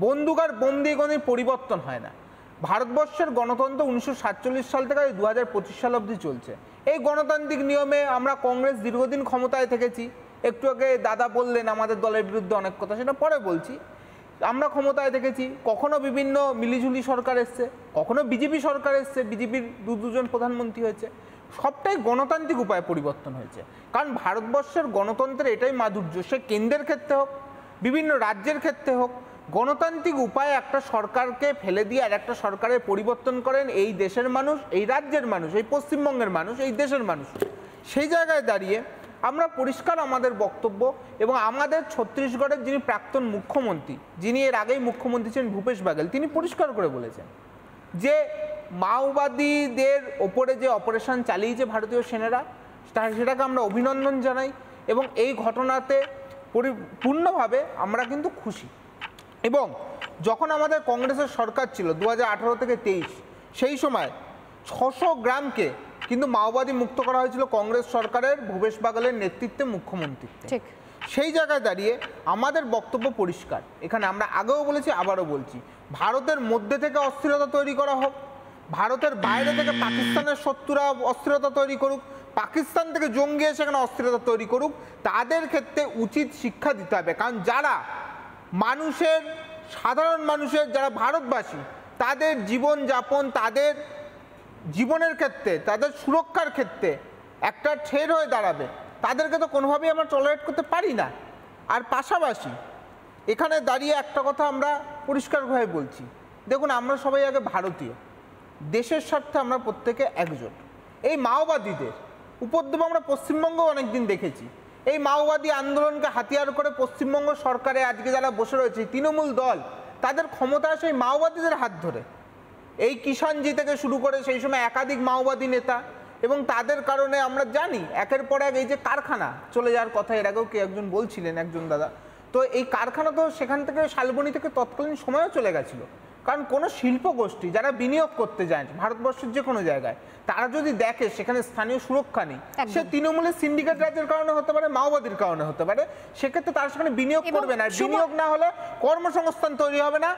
বন্দুক আর বোম দিয়ে কোনোদিন পরিবর্তন হয় না। ভারতবর্ষের গণতন্ত্র 1947 সাল থেকে 2025 সাল অবধি চলছে। এই গণতান্ত্রিক নিয়মে আমরা কংগ্রেস দীর্ঘদিন ক্ষমতায় থেকেছি। একটু আগে দাদা বললেন আমাদের দলের বিরুদ্ধে অনেক কথা, সেটা পরে বলছি। আমরা ক্ষমতায় দেখেছি, কখনো বিভিন্ন মিলিঝুলি সরকার এসছে, কখনো বিজেপি সরকার এসছে, বিজেপির দুজন প্রধানমন্ত্রী হয়েছে, সবটাই গণতান্ত্রিক উপায়ে পরিবর্তন হয়েছে। কারণ ভারতবর্ষের গণতন্ত্রের এটাই মাধুর্য, সে কেন্দ্রের ক্ষেত্রে হোক, বিভিন্ন রাজ্যের ক্ষেত্রে হোক, গণতান্ত্রিক উপায়ে একটা সরকারকে ফেলে দিয়ে আর একটা সরকারের পরিবর্তন করেন এই দেশের মানুষ, এই রাজ্যের মানুষ, এই পশ্চিমবঙ্গের মানুষ, এই দেশের মানুষ। সেই জায়গায় দাঁড়িয়ে আমরা পরিষ্কার আমাদের বক্তব্য, এবং আমাদের ছত্তিশগড়ের যিনি প্রাক্তন মুখ্যমন্ত্রী, যিনি এর আগেই মুখ্যমন্ত্রী ছিলেন ভূপেশ বাঘেল, তিনি পরিষ্কার করে বলেছেন যে মাওবাদীদের ওপরে যে অপারেশন চালিয়েছে ভারতীয় সেনারা, সেটাকে আমরা অভিনন্দন জানাই, এবং এই ঘটনাতে পরিপূর্ণভাবে আমরা কিন্তু খুশি। এবং যখন আমাদের কংগ্রেসের সরকার ছিল 2018 থেকে 23, সেই সময় 600 গ্রামকে কিন্তু মাওবাদী মুক্ত করা হয়েছিল কংগ্রেস সরকারের ভূপেশ বাঘেলের নেতৃত্বে, মুখ্যমন্ত্রীত্বে। সেই জায়গায় দাঁড়িয়ে আমাদের বক্তব্য পরিষ্কার, এখানে আমরা আগেও বলেছি, আবারও বলছি, ভারতের মধ্যে থেকে অস্থিরতা তৈরি করা হোক, ভারতের বাইরে থেকে পাকিস্তানের শত্রুরা অস্থিরতা তৈরি করুক, পাকিস্তান থেকে জঙ্গি এসে এখানে অস্থিরতা তৈরি করুক, তাদের ক্ষেত্রে উচিত শিক্ষা দিতে হবে। কারণ যারা মানুষের, সাধারণ মানুষের, যারা ভারতবাসী, তাদের জীবনযাপন, তাদের জীবনের ক্ষেত্রে, তাদের সুরক্ষার ক্ষেত্রে একটা ঠের হয়ে দাঁড়াবে, তাদেরকে তো কোনোভাবেই আমরা টলারেট করতে পারি না। আর পাশাপাশি এখানে দাঁড়িয়ে একটা কথা আমরা পরিষ্কারভাবে বলছি, দেখুন, আমরা সবাই আগে ভারতীয়, দেশের স্বার্থে আমরা প্রত্যেকে একজোট। এই মাওবাদীদের উপদ্রব আমরা পশ্চিমবঙ্গেও অনেকদিন দেখেছি। এই মাওবাদী আন্দোলনকে হাতিয়ার করে পশ্চিমবঙ্গ সরকারে আজকে যারা বসে রয়েছে, তৃণমূল দল, তাদের ক্ষমতা আসে এই মাওবাদীদের হাত ধরে। এই কিষাণজি থেকে শুরু করে সেই সময় একাধিক মাওবাদী নেতা, এবং তাদের কারণে আমরা জানি একের পর এক এই যে কারখানা চলে যাওয়ার কথা, এর আগেও কে একজন বলছিলেন, একজন দাদা, তো এই কারখানা তো সেখান থেকে শালবনী থেকে তৎকালীন সময়ও চলে গেছিলো। কারণ কোনো শিল্প গোষ্ঠী যারা বিনিয়োগ করতে যায় ভারতবর্ষের যে কোনো জায়গায়, তারা যদি দেখে সেখানে স্থানীয় সুরক্ষা নেই, সে তৃণমূলের সিন্ডিকেট রাজের কারণে হতে পারে, মাওবাদীর কারণে হতে পারে, সেক্ষেত্রে তারা সেখানে বিনিয়োগ করবে না। বিনিয়োগ না হলে কর্মসংস্থান তৈরি হবে না,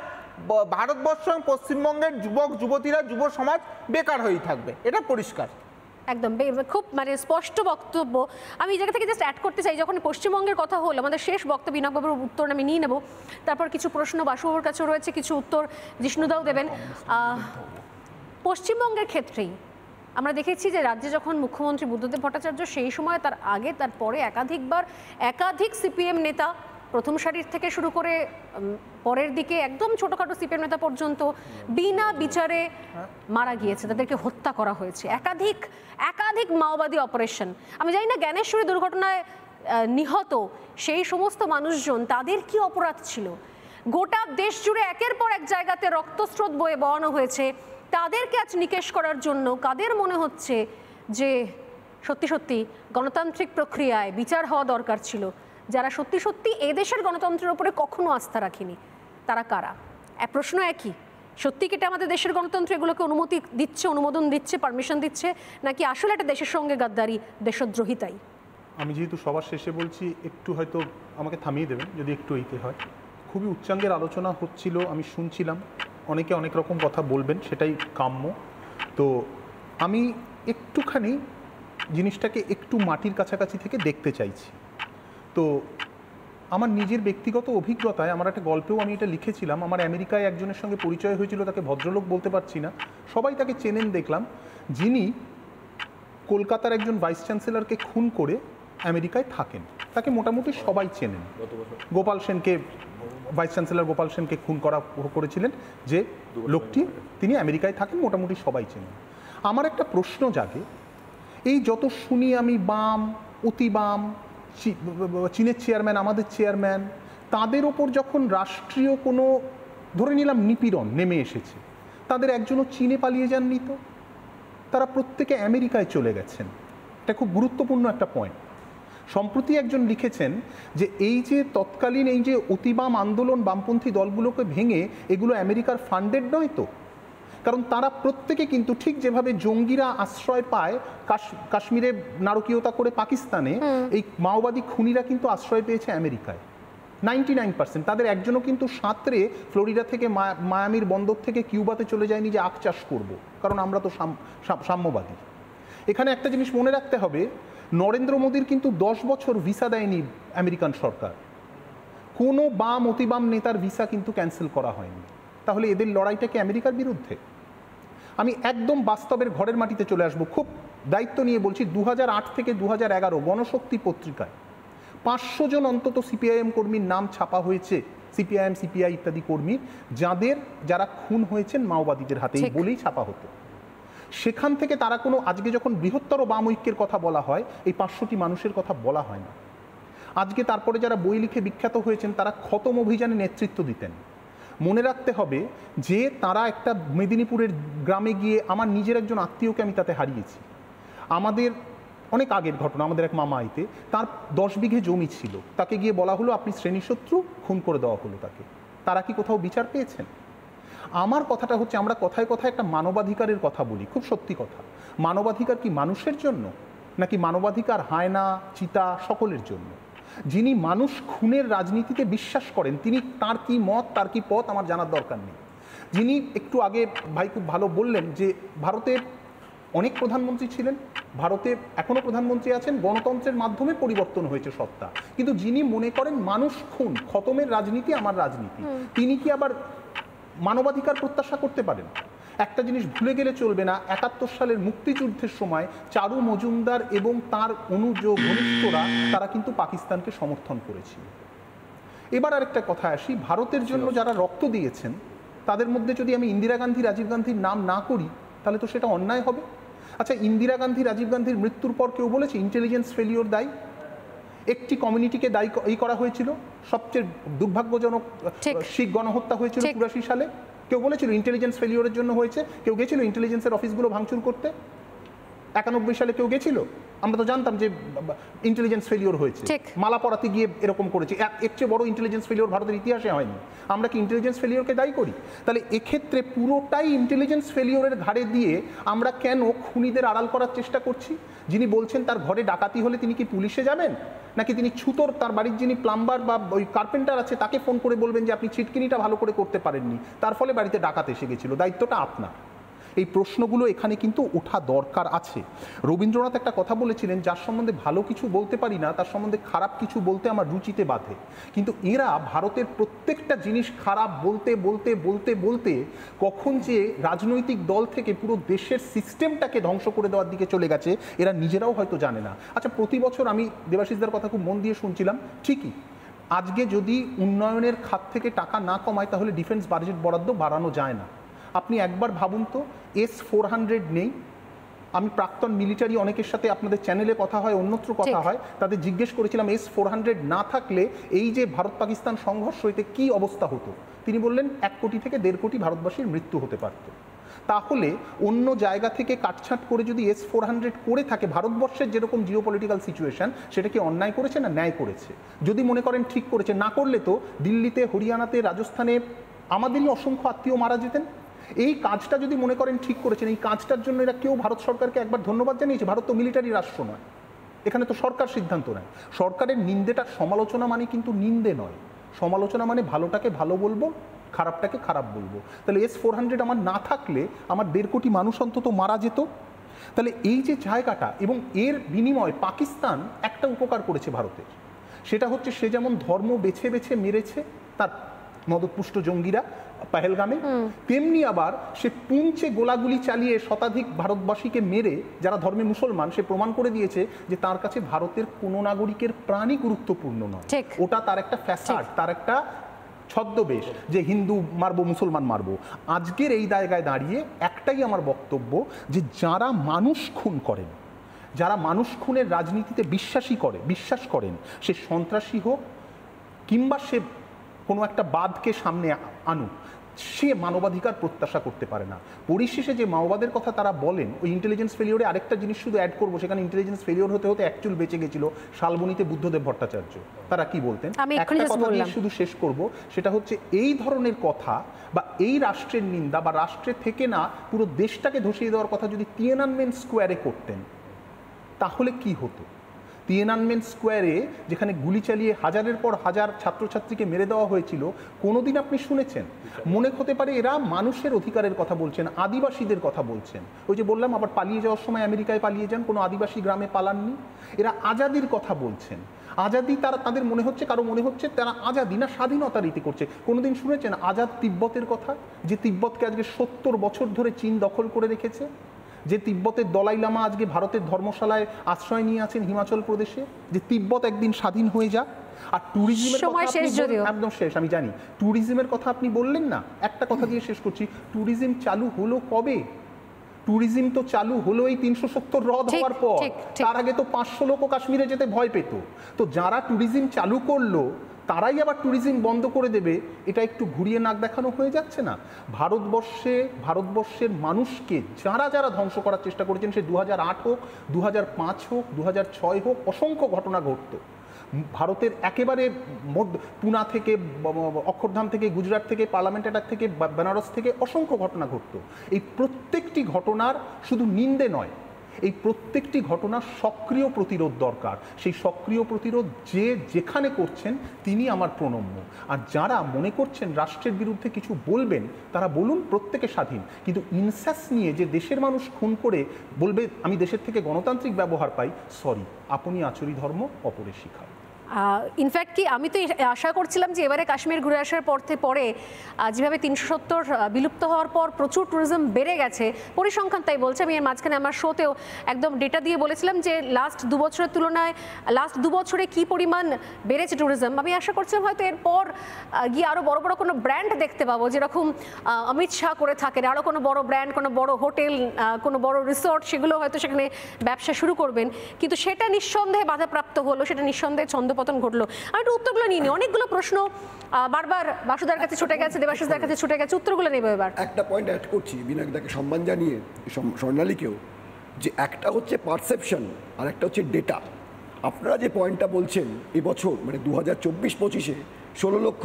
ভারতবর্ষ এবং পশ্চিমবঙ্গের যুবক যুবতীরা, যুব সমাজ বেকার হয়েই থাকবে, এটা পরিষ্কার। একদম খুব স্পষ্ট বক্তব্য। আমি এই জায়গা থেকে জাস্ট অ্যাড করতে চাই, যখন পশ্চিমবঙ্গের কথা হলো, আমাদের শেষ বক্তব্য বিনয়বাবুর উত্তর আমি নিয়ে নেব, তারপর কিছু প্রশ্ন বাসুবাবুর কাছেও রয়েছে, কিছু উত্তর জিষ্ণুদাও দেবেন। পশ্চিমবঙ্গের ক্ষেত্রেই আমরা দেখেছি যে রাজ্যে যখন মুখ্যমন্ত্রী বুদ্ধদেব ভট্টাচার্য, সেই সময়, তার আগে, তার পরে একাধিক সিপিএম নেতা, প্রথম সারির থেকে শুরু করে পরের দিকে একদম ছোটখাটো সিপিএম নেতা পর্যন্ত বিনা বিচারে মারা গিয়েছে, তাদেরকে হত্যা করা হয়েছে। একাধিক মাওবাদী অপারেশন। আমি জানি না জ্ঞানেশ্বরী দুর্ঘটনায় নিহত সেই সমস্ত মানুষজন, তাদের কি অপরাধ ছিল? গোটা দেশ জুড়ে একের পর এক জায়গাতে রক্তস্রোত বয়ে বওয়ানো হয়েছে। তাদেরকে আজ নিকেশ করার জন্য কাদের মনে হচ্ছে যে সত্যি সত্যি গণতান্ত্রিক প্রক্রিয়ায় বিচার হওয়া দরকার ছিল, যারা সত্যি সত্যি এদেশের গণতন্ত্রের উপরে কখনো আস্থা রাখেনি, তারা কারা? প্রশ্ন একই, সত্যি কি এটা আমাদের দেশের গণতন্ত্র এগুলোকে অনুমতি দিচ্ছে, অনুমোদন দিচ্ছে, পারমিশন দিচ্ছে, নাকি আসলে একটা দেশের সঙ্গে গাদ্দারি, দেশদ্রোহিতাই? আমি যেহেতু সবার শেষে বলছি, একটু হয়তো আমাকে থামিয়ে দেবেন যদি একটু এইতে হয়। খুবই উচ্চাঙ্গের আলোচনা হচ্ছিল, আমি শুনছিলাম, অনেকে অনেক রকম কথা বলবেন, সেটাই কাম্য। তো আমি একটুখানি জিনিসটাকে একটু মাটির কাছাকাছি থেকে দেখতে চাইছি। তো আমার নিজের ব্যক্তিগত অভিজ্ঞতায়, আমার একটা গল্পেও আমি এটা লিখেছিলাম, আমার আমেরিকায় একজনের সঙ্গে পরিচয় হয়েছিল, তাকে ভদ্রলোক বলতে পারছি না, সবাই তাকে চেনেন দেখলাম, যিনি কলকাতার একজন ভাইস চ্যান্সেলরকে খুন করে আমেরিকায় থাকেন। তাকে মোটামুটি সবাই চেনেন। গোপাল সেনকে, ভাইস চ্যান্সেলর গোপাল সেনকে খুন করেছিলেন যে লোকটি, তিনি আমেরিকায় থাকেন, মোটামুটি সবাই চেনেন। আমার একটা প্রশ্ন জাগে, এই যত শুনি আমি বাম, অতি বাম, চীনের চেয়ারম্যান, আমাদের চেয়ারম্যান, তাদের ওপর যখন রাষ্ট্রীয় কোনো ধরে নিলাম নিপীড়ন নেমে এসেছে, তাদের একজনও চীনে পালিয়ে যাননি তো, তারা প্রত্যেকে আমেরিকায় চলে গেছেন। এটা খুব গুরুত্বপূর্ণ একটা পয়েন্ট। সম্প্রতি একজন লিখেছেন যে এই যে তৎকালীন এই যে অতিবাম আন্দোলন, বামপন্থী দলগুলোকে ভেঙে এগুলো আমেরিকার ফান্ডেড নয় তো, কারণ তারা প্রত্যেকে কিন্তু ঠিক যেভাবে জঙ্গিরা আশ্রয় পায় কাশ্মীরে নারকীয়তা করে পাকিস্তানে, এই মাওবাদী খুনিরা কিন্তু আশ্রয় পেয়েছে আমেরিকায় 99%। তাদের একজনও কিন্তু সাঁতরে ফ্লোরিডা থেকে মায়ামির বন্দর থেকে কিউবাতে চলে যায়নি যে আখ চাষ করব, কারণ আমরা তো সাম্যবাদী। এখানে একটা জিনিস মনে রাখতে হবে, নরেন্দ্র মোদীর কিন্তু 10 বছর ভিসা দেয়নি আমেরিকান সরকার, কোনো বাম অতিবাম নেতার ভিসা কিন্তু ক্যান্সেল করা হয়নি। তাহলে এদের লড়াইটা কি আমেরিকার বিরুদ্ধে? আমি একদম বাস্তবের ঘরের মাটিতে চলে আসবো, খুব দায়িত্ব নিয়ে বলছি। 2008 থেকে 2011 গণশক্তি পত্রিকায় 500 জন অন্তত সিপিআইএম কর্মীর নাম ছাপা হয়েছে, সিপিআইএম, সিপিআই ইত্যাদি কর্মী, যারা খুন হয়েছেন মাওবাদীদের হাতে, বলেই ছাপা হতো। সেখান থেকে তারা কোনো, আজকে যখন বৃহত্তর বাম ঐক্যের কথা বলা হয়, এই 500টি মানুষের কথা বলা হয় না। আজকে তারপরে যারা বই লিখে বিখ্যাত হয়েছেন, তারা খতম অভিযানে নেতৃত্ব দিতেন। মনে রাখতে হবে যে তারা একটা মেদিনীপুরের গ্রামে গিয়ে, আমার নিজের একজন আত্মীয়কে আমি তাতে হারিয়েছি, আমাদের অনেক আগের ঘটনা, আমাদের এক মামা আইতে, তার 10 বিঘে জমি ছিল, তাকে গিয়ে বলা হলো আপনি শ্রেণীশত্রু, খুন করে দেওয়া হলো তাকে। তারা কি কোথাও বিচার পেয়েছেন? আমার কথাটা হচ্ছে, আমরা কথায় কথায় একটা মানবাধিকারের কথা বলি, খুব সত্যি কথা। মানবাধিকার কি মানুষের জন্য, নাকি মানবাধিকার হায়না, চিতা সকলের জন্য? যিনি মানুষ খুনের রাজনীতিতে বিশ্বাস করেন, তিনি, তার কি মত, তার কি পথ আমার জানার দরকার নেই। যিনি একটু আগে ভাই খুব ভালো বললেন যে ভারতের অনেক প্রধানমন্ত্রী ছিলেন, ভারতে এখনো প্রধানমন্ত্রী আছেন, গণতন্ত্রের মাধ্যমে পরিবর্তন হয়েছে সত্তা, কিন্তু যিনি মনে করেন মানুষ খুন, খতমের রাজনীতি আমার রাজনীতি, তিনি কি আবার মানবাধিকার প্রত্যাশা করতে পারেন? একটা জিনিস ভুলে গেলে চলবে না, 71 সালের মুক্তিযুদ্ধের সময় চারু মজুমদার এবং তার ঘনিষ্ঠরা তারা কিন্তু পাকিস্তানকে সমর্থন করেছিল। এবার আরেকটা কথা আসি, ভারতের জন্য যারা রক্ত দিয়েছেন তাদের মধ্যে যদি আমি ইন্দিরা গান্ধী, রাজীব গান্ধীর নাম না করি, তাহলে তো সেটা অন্যায় হবে। আচ্ছা, ইন্দিরা গান্ধী, রাজীব গান্ধীর মৃত্যুর পর কেউ বলেছে ইন্টেলিজেন্স ফেলিওর দায়ী? একটি কমিউনিটিকে দায়ী করা হয়েছিল, সবচেয়ে দুর্ভাগ্যজনক শিখ গণহত্যা হয়েছিল 84 সালে, কেউ বলেছিল ইন্টেলিজেন্স ফেলিওরের জন্য হয়েছে? কেউ গেছিল ইন্টেলিজেন্সের অফিসগুলো ভাঙচুর করতে? 91 সালে কেউ গেছিল? আমরা তো জানতাম যে ইন্টেলিজেন্স ফেলিওর হয়েছে, মালা পরাতে গিয়ে এরকম করেছে। এর চেয়ে বড় ইন্টেলিজেন্স ফেলিওর ভারতের ইতিহাসে হয়নি। আমরা কি ইন্টেলিজেন্স ফেলিওরকে দায়ী করি? তাহলে এক্ষেত্রে পুরোটাই ইন্টেলিজেন্স ফেলিওরের ঘাড়ে দিয়ে আমরা কেন খুনিদের আড়াল করার চেষ্টা করছি? যিনি বলছেন তার ঘরে ডাকাতি হলে তিনি কি পুলিশে যাবেন, নাকি তিনি ছুতোর, তার বাড়ির যিনি প্লাম্বার বা ওই কার্পেন্টার আছে তাকে ফোন করে বলবেন যে আপনি ছিটকিনিটা ভালো করে করতে পারেননি, তার ফলে বাড়িতে ডাকাত এসে গেছিল, দায়িত্বটা আপনার? এই প্রশ্নগুলো এখানে কিন্তু ওঠা দরকার আছে। রবীন্দ্রনাথ একটা কথা বলেছিলেন, যার সম্বন্ধে ভালো কিছু বলতে পারি না তার সম্বন্ধে খারাপ কিছু বলতে আমার রুচিতে বাধে। কিন্তু এরা ভারতের প্রত্যেকটা জিনিস খারাপ বলতে বলতে বলতে বলতে কখন যে রাজনৈতিক দল থেকে পুরো দেশের সিস্টেমটাকে ধ্বংস করে দেওয়ার দিকে চলে গেছে এরা নিজেরাও হয়তো জানে না। আচ্ছা, প্রতি বছর আমি দেবাশিসদার কথা খুব মন দিয়ে শুনছিলাম, ঠিকই, আজকে যদি উন্নয়নের খাত থেকে টাকা না কমায় তাহলে ডিফেন্স বাজেট বরাদ্দ বাড়ানো যায় না। আপনি একবার ভাবুন তো, S-400 নেই। আমি প্রাক্তন মিলিটারি অনেকের সাথে আপনাদের চ্যানেলে কথা হয়, অন্যত্র কথা হয়, তাদের জিজ্ঞেস করেছিলাম S-400 না থাকলে এই যে ভারত পাকিস্তান সংঘর্ষ হইতে কি অবস্থা হতো। তিনি বললেন 1 কোটি থেকে 1.5 কোটি ভারতবাসীর মৃত্যু হতে পারত। তাহলে অন্য জায়গা থেকে কাটছাঁট করে যদি S-400 করে থাকে, ভারতবর্ষের যেরকম জিওপলিটিক্যাল সিচুয়েশন, সেটা কি অন্যায় করেছে না ন্যায় করেছে? যদি মনে করেন ঠিক করেছে, না করলে তো দিল্লিতে, হরিয়ানাতে, রাজস্থানে আমাদেরই অসংখ্য আত্মীয় মারা যেতেন। এই কাজটা যদি মনে করেন ঠিক করেছেন, এই কাজটার জন্য এরা কেউ ভারত সরকারকে একবার ধন্যবাদ জানিয়েছে? ভারত তো মিলিটারি রাষ্ট্র নয়, এখানে তো সরকার সিদ্ধান্ত নেয়। সরকারের নিন্দেটা সমালোচনা মানে কিন্তু নিন্দে নয়, সমালোচনা মানে ভালোটাকে ভালো বলবো, খারাপটাকে খারাপ বলবো। তাহলে S-400 আমার না থাকলে আমার 1.5 কোটি মানুষ অন্তত মারা যেত। তাহলে এই যে জায়গাটা, এবং এর বিনিময়ে পাকিস্তান একটা উপকার করেছে ভারতের, সেটা হচ্ছে সে যেমন ধর্ম বেছে বেছে মেরেছে তার মদতপুষ্ট জঙ্গিরা পেহেলগামে, তেমনি আবার সে পুঞ্চে গোলাগুলি চালিয়ে শতাধিক ভারতবাসীকে মেরে যারা ধর্মে মুসলমান, সে প্রমাণ করে দিয়েছে যে তার কাছে ভারতের কোনো নাগরিকের প্রাণই গুরুত্বপূর্ণ নয়। ওটা তার একটা ফ্যাসাড, তার একটা ছদ্মবেশ যে হিন্দু মারবো মুসলমান মারবো। আজকের এই জায়গায় দাঁড়িয়ে একটাই আমার বক্তব্য, যে যারা মানুষ খুন করেন, যারা মানুষ খুনের রাজনীতিতে বিশ্বাস করেন, সে সন্ত্রাসী হোক কিংবা সে কোনো একটা বাদকে সামনে আনুক, সে মানবাধিকার প্রত্যাশা করতে পারে না। পরিশেষে যে মাওবাদের কথা তারা বলেন, ওই ইন্টেলিজেন্স ফেলিওরে আরেকটা জিনিস শুধু অ্যাড করবো, সেখানে ইন্টেলিজেন্স ফেলিওর হতে হতে অ্যাকচুয়াল বেঁচে গেছিল শালবনীতে বুদ্ধদেব ভট্টাচার্য। তারা কি বলতেন, একটা কথা দিয়ে শুধু শেষ করব, সেটা হচ্ছে এই ধরনের কথা বা এই রাষ্ট্রের নিন্দা বা রাষ্ট্রের থেকে না পুরো দেশটাকে ধসিয়ে দেওয়ার কথা যদি তিয়েনানমেন স্কোয়ারে করতেন, তাহলে কি হতো? তিয়েনানমেন স্কোয়ারে যেখানে গুলি চালিয়ে হাজারের পর হাজার ছাত্রছাত্রীকে মেরে দেওয়া হয়েছিল, কোনোদিন আপনি শুনেছেন? মনে হতে পারে এরা মানুষের অধিকারের কথা বলছেন, আদিবাসীদের কথা বলছেন। ওই যে বললাম, আবার পালিয়ে যাওয়ার সময় আমেরিকায় পালিয়ে যান, কোনো আদিবাসী গ্রামে পালাননি। এরা আজাদির কথা বলছেন। আজাদি তাদের মনে হচ্ছে, কারো মনে হচ্ছে তারা আজাদি না স্বাধীনতা রীতি করছে। কোনোদিন শুনেছেন আজাদ তিব্বতের কথা? যে তিব্বতকে আজকে 70 বছর ধরে চীন দখল করে রেখেছে, যে তিব্বতের দলাই লামা আজকে ভারতের ধর্মশালায় আশ্রয় নিয়ে আছেন হিমাচল প্রদেশে, যে তিব্বত একদিন স্বাধীন হয়ে যাক। আর ট্যুরিজমের একদম শেষ, আমি জানি ট্যুরিজমের কথা আপনি বললেন না, একটা কথা দিয়ে শেষ করছি, ট্যুরিজম চালু হলো কবে? ট্যুরিজম তো চালু হলো এই 370 হ্রদ হওয়ার পর। তার আগে তো 500 লোকও কাশ্মীরে যেতে ভয় পেত। তো যারা ট্যুরিজম চালু করলো তারাই আবার ট্যুরিজম বন্ধ করে দেবে, এটা একটু ঘুরিয়ে নাক দেখানো হয়ে যাচ্ছে না? ভারতবর্ষের মানুষকে যারা ধ্বংস করার চেষ্টা করেছেন, সে 2008 হোক, 2005 হোক, 2006 হোক, অসংখ্য ঘটনা ঘটত। ভারতের একেবারে পুনা থেকে, অক্ষরধাম থেকে, গুজরাট থেকে, পার্লামেন্ট অ্যাটাক থেকে, বেনারস থেকে অসংখ্য ঘটনা ঘটত। এই প্রত্যেকটি ঘটনার শুধু নিন্দে নয়, এই প্রত্যেকটি ঘটনার সক্রিয় প্রতিরোধ দরকার। সেই সক্রিয় প্রতিরোধ যে যেখানে করছেন তিনি আমার প্রণম্য। আর যারা মনে করছেন রাষ্ট্রের বিরুদ্ধে কিছু বলবেন, তারা বলুন, প্রত্যেকে স্বাধীন। কিন্তু ইনসাস নিয়ে যে দেশের মানুষ খুন করে বলবে আমি দেশের থেকে গণতান্ত্রিক ব্যবহার পাই, সরি, আপনি আচরি ধর্ম অপরে শিখায়। ইনফ্যাক্ট কি আমি তো আশা করছিলাম যে এবারে কাশ্মীর ঘুরে আসার পরে যেভাবে 370 বিলুপ্ত হওয়ার পর প্রচুর ট্যুরিজম বেড়ে গেছে, পরিসংখ্যান তাই বলছে। আমি এর মাঝখানে আমার শোতেও একদম ডেটা দিয়ে বলেছিলাম যে লাস্ট 2 বছরের তুলনায় লাস্ট 2 বছরে কি পরিমাণ বেড়েছে ট্যুরিজম। আমি আশা করছিলাম হয়তো এরপর গিয়ে আরও বড় বড় কোনো ব্র্যান্ড দেখতে পাবো, যেরকম অমিত শাহ করে থাকেন, আরও কোনো বড় ব্র্যান্ড, কোনো বড় হোটেল, কোনো বড় রিসোর্ট, সেগুলো হয়তো সেখানে ব্যবসা শুরু করবেন। কিন্তু সেটা নিঃসন্দেহে বাধাপ্রাপ্ত হলো, সেটা নিঃসন্দেহে ছন্দপতন ঘটলো। আমি একটু উত্তরগুলো নিয়ে নিই, অনেকগুলো প্রশ্ন বারবার বাসুদার কাছে ছুটে গেছে, দেবাশিসদার কাছে ছুটে গেছে, উত্তরগুলো নেব এবার। একটা পয়েন্ট অ্যাড করছি বিনায়কদাকে সম্মান জানিয়ে, স্বর্ণালীকেও, যে একটা হচ্ছে পারসেপশন আর একটা হচ্ছে ডেটা। আপনারা যে পয়েন্টটা বলছেন, এবছর মানে 2024-25-এ $16 লক্ষ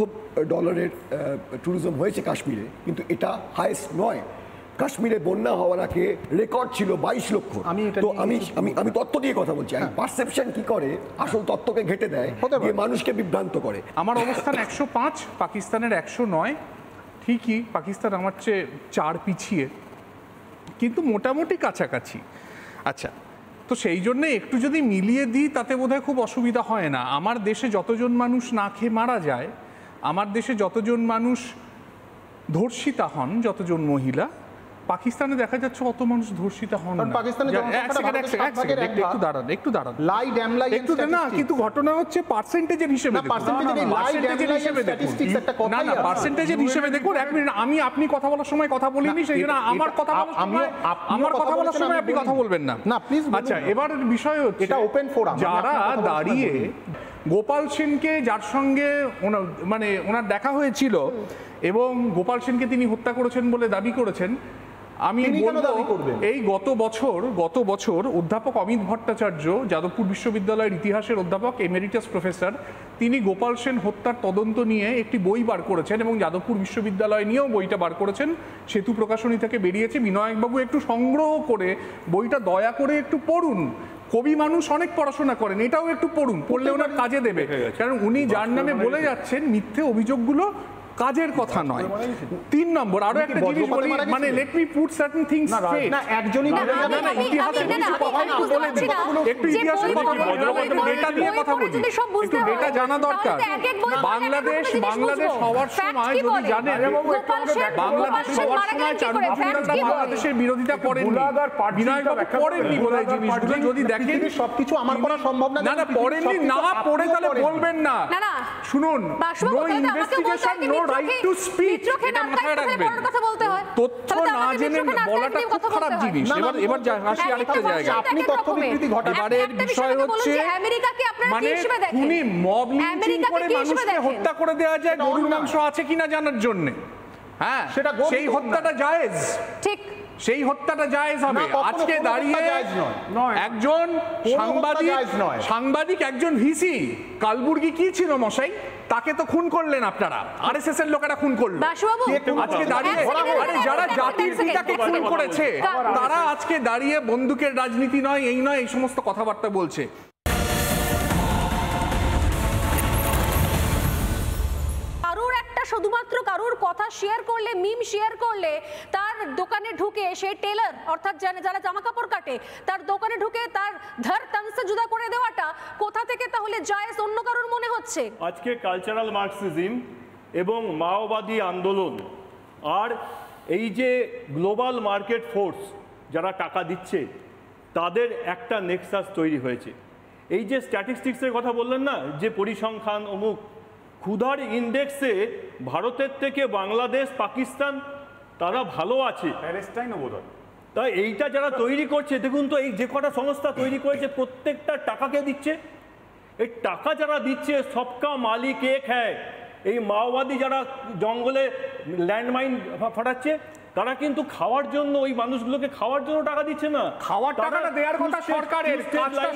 ট্যুরিজম হয়েছে কাশ্মীরে, কিন্তু এটা হাইয়েস্ট নয়। কাশ্মীরে বন্যা হওয়ার আগে রেকর্ড ছিল 22 লক্ষ। তো আমি তথ্য দিয়ে কথা বলছি। পারসেপশন কি করে, আসল তথ্যকে ঘেটে দেয়, মানুষকে বিভ্রান্ত করে। আমার অবস্থান 105, পাকিস্তানের 109। ঠিকই পাকিস্তান আমার চেয়ে 4 পিছিয়ে, কিন্তু মোটামুটি কাছাকাছি। আচ্ছা, তো সেই জন্যে একটু যদি মিলিয়ে দিই তাতে বোধহয় খুব অসুবিধা হয় না। আমার দেশে যতজন মানুষ না খেয়ে মারা যায়, আমার দেশে যতজন মানুষ ধর্ষিতা হন, যতজন মহিলা, পাকিস্তানে দেখা যাচ্ছে অত মানুষ ধর্ষিত হন না। একটু দাঁড়ান, কিন্তু ঘটনা হচ্ছে পার্সেন্টেজের হিসেবে দেখুন। 1 মিনিট, আপনি কথা বলার সময় কথা বলিনি, সেই জন্য আমার কথা বলার সময় আপনি কথা বলবেন না, প্লিজ। আচ্ছা, এবার বিষয় হচ্ছে এটা ওপেন ফোরাম। যারা দাঁড়িয়ে গোপাল সেনকে, যার সঙ্গে ওনার দেখা হয়েছিল এবং গোপাল সেনকে তিনি হত্যা করেছেন বলে দাবি করেছেন, আমি তিনি কেন বলবো দাবি করবেন? এই গত বছর অধ্যাপক অমিত ভট্টাচার্য, যাদবপুর বিশ্ববিদ্যালয়ের ইতিহাসের অধ্যাপক, এমেরিটাস প্রফেসর, তিনি গোপাল সেন হত্যার তদন্ত নিয়ে একটি বই বার করেছেন এবং যাদবপুর বিশ্ববিদ্যালয় নিয়েও বইটা বার করেছেন। সেতু প্রকাশনী থেকে বেরিয়েছে। বিনায়কবাবু একটু সংগ্রহ করে বইটা দয়া করে একটু পড়ুন। কবি মানুষ অনেক পড়াশোনা করেন, এটাও একটু পড়ুন, পড়লে ওনার কাজে দেবে। কারণ উনি যার নামে বলে যাচ্ছেন মিথ্যে অভিযোগগুলো কাজের কথা নয়। 3 নম্বর আরো একটা জিনিস বলি, মানে let me put certain things straight. না একজনই না, আমি বুঝতে পারছি না একটু যে ইতিহাসের কথা বলি, একটু ডেটা দিয়ে কথা বলি, একটু ডেটা জানা দরকার। বাংলাদেশ হওয়ার সময় যদি জানেন, বাংলাদেশ হওয়ার সময় চারুকীর্তিরা বাংলাদেশের বিরোধিতা করেননি, বিনায়কবাবু করেননি বোধহয় জিনিসগুলো। যদি দেখেন সবকিছু আমার পড়া সম্ভব না। না পড়েননি, না পড়ে তাহলে বলবেন না। শুনুন, no investigation, no right to speak, এটা মাথায় রাখবেন। তথ্য না জেনে বলাটা খুব খারাপ জিনিস। এবার আসি আরেকটা জায়গা। আপনি তথ্য বিকৃতি ঘটান। এবারের বিষয় হচ্ছে মানে উনি মব লিঞ্চিং করে মানুষকে হত্যা করে দেওয়া যায় গরুর মাংস আছে কিনা জানার জন্য। হ্যাঁ, সেটা সেই হত্যাটা জায়েজ, ঠিক সেই হত্যাটা জায়েজ হবে। আজকে দাঁড়িয়ে একজন সাংবাদিক একজন ভিসি কালবুর্গি কি ছিল মশাই, তাকে তো খুন করলেন আপনারা, আরএসএস এর লোকেরা খুন করলো। আজকে দাঁড়িয়ে আরে যারা জাতির পিতাকে খুন করেছে তারা আজকে দাঁড়িয়ে বন্দুকের রাজনীতি নয়, এই নয়, এই সমস্ত কথাবার্তা বলছে। শুধুমাত্র কারুর কথা শেয়ার করলে, মিম শেয়ার করলে, তার দোকানে ঢুকে সে টেলার অর্থাৎ যারা জামা কাপড় কাটে তার দোকানে ঢুকে তার ধর তনসে জুদা করে দেওয়াটা কোথা থেকে তাহলে জায়েজ অন্য কারুর মনে হচ্ছে? আজকে কালচারাল মার্কসিজম এবং মাওবাদী আন্দোলন আর এই যে গ্লোবাল মার্কেট ফোর্স যারা টাকা দিচ্ছে তাদের একটা নেক্সাস তৈরি হয়েছে। এই যে স্ট্যাটিস্টিক্সের কথা বললেন না, যে পরিসংখ্যান অমুক, ক্ষুধার ইন্ডেক্সে ভারতের থেকে বাংলাদেশ, পাকিস্তান তারা ভালো আছে, প্যালেস্টাইনও বোধহয়। তাই এইটা যারা তৈরি করছে, দেখুন তো এই যে কটা সংস্থা তৈরি করেছে প্রত্যেকটা টাকাকে দিচ্ছে। এই টাকা যারা দিচ্ছে সবকা মালিক এক হ্যায়। এই মাওবাদী যারা জঙ্গলে ল্যান্ডমাইন ফাটাচ্ছে তারা কিন্তু খাওয়ার জন্য, ওই মানুষগুলোকে খাওয়ার জন্য টাকা দিচ্ছে না। খাওয়ার টাকাটা দেওয়ার কথা সরকারের, কাজটা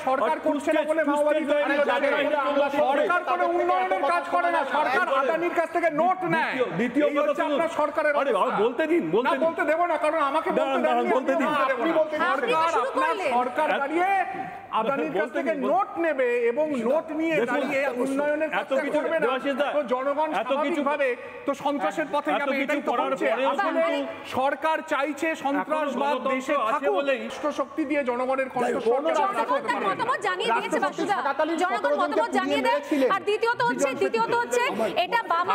সরকার করছে না বলে মাওবাদী তৈরি হচ্ছে। সরকার কোনো উন্নয়নের কাজ করে না, সরকার আদানির কাছ থেকে নোট নেয়। দ্বিতীয় কথা শুনুন, আপনার সরকারের বলতে দিন, বলতে দেব না, কারণ আমাকে বলতে দিন। সরকার দাঁড়িয়ে আদানির কাছ থেকে নোট নেবে এবং নোট নিয়ে দাঁড়িয়ে উন্নয়নের কাজ করবে না, তো জনগণ স্বাভাবিকভাবে তো সন্ত্রাসের পথে যাবে। এটাই তো হচ্ছে। সরকার চাইছে সন্ত্রাসবাদ দেশে থাকুক, রাষ্ট্রশক্তি দিয়ে জনগণের কণ্ঠস্বর মতামত জানিয়ে দিয়েছে বাসুদা, জনগণ মতামত জানিয়ে দেয়। আর দ্বিতীয়ত হচ্ছে এটা বাম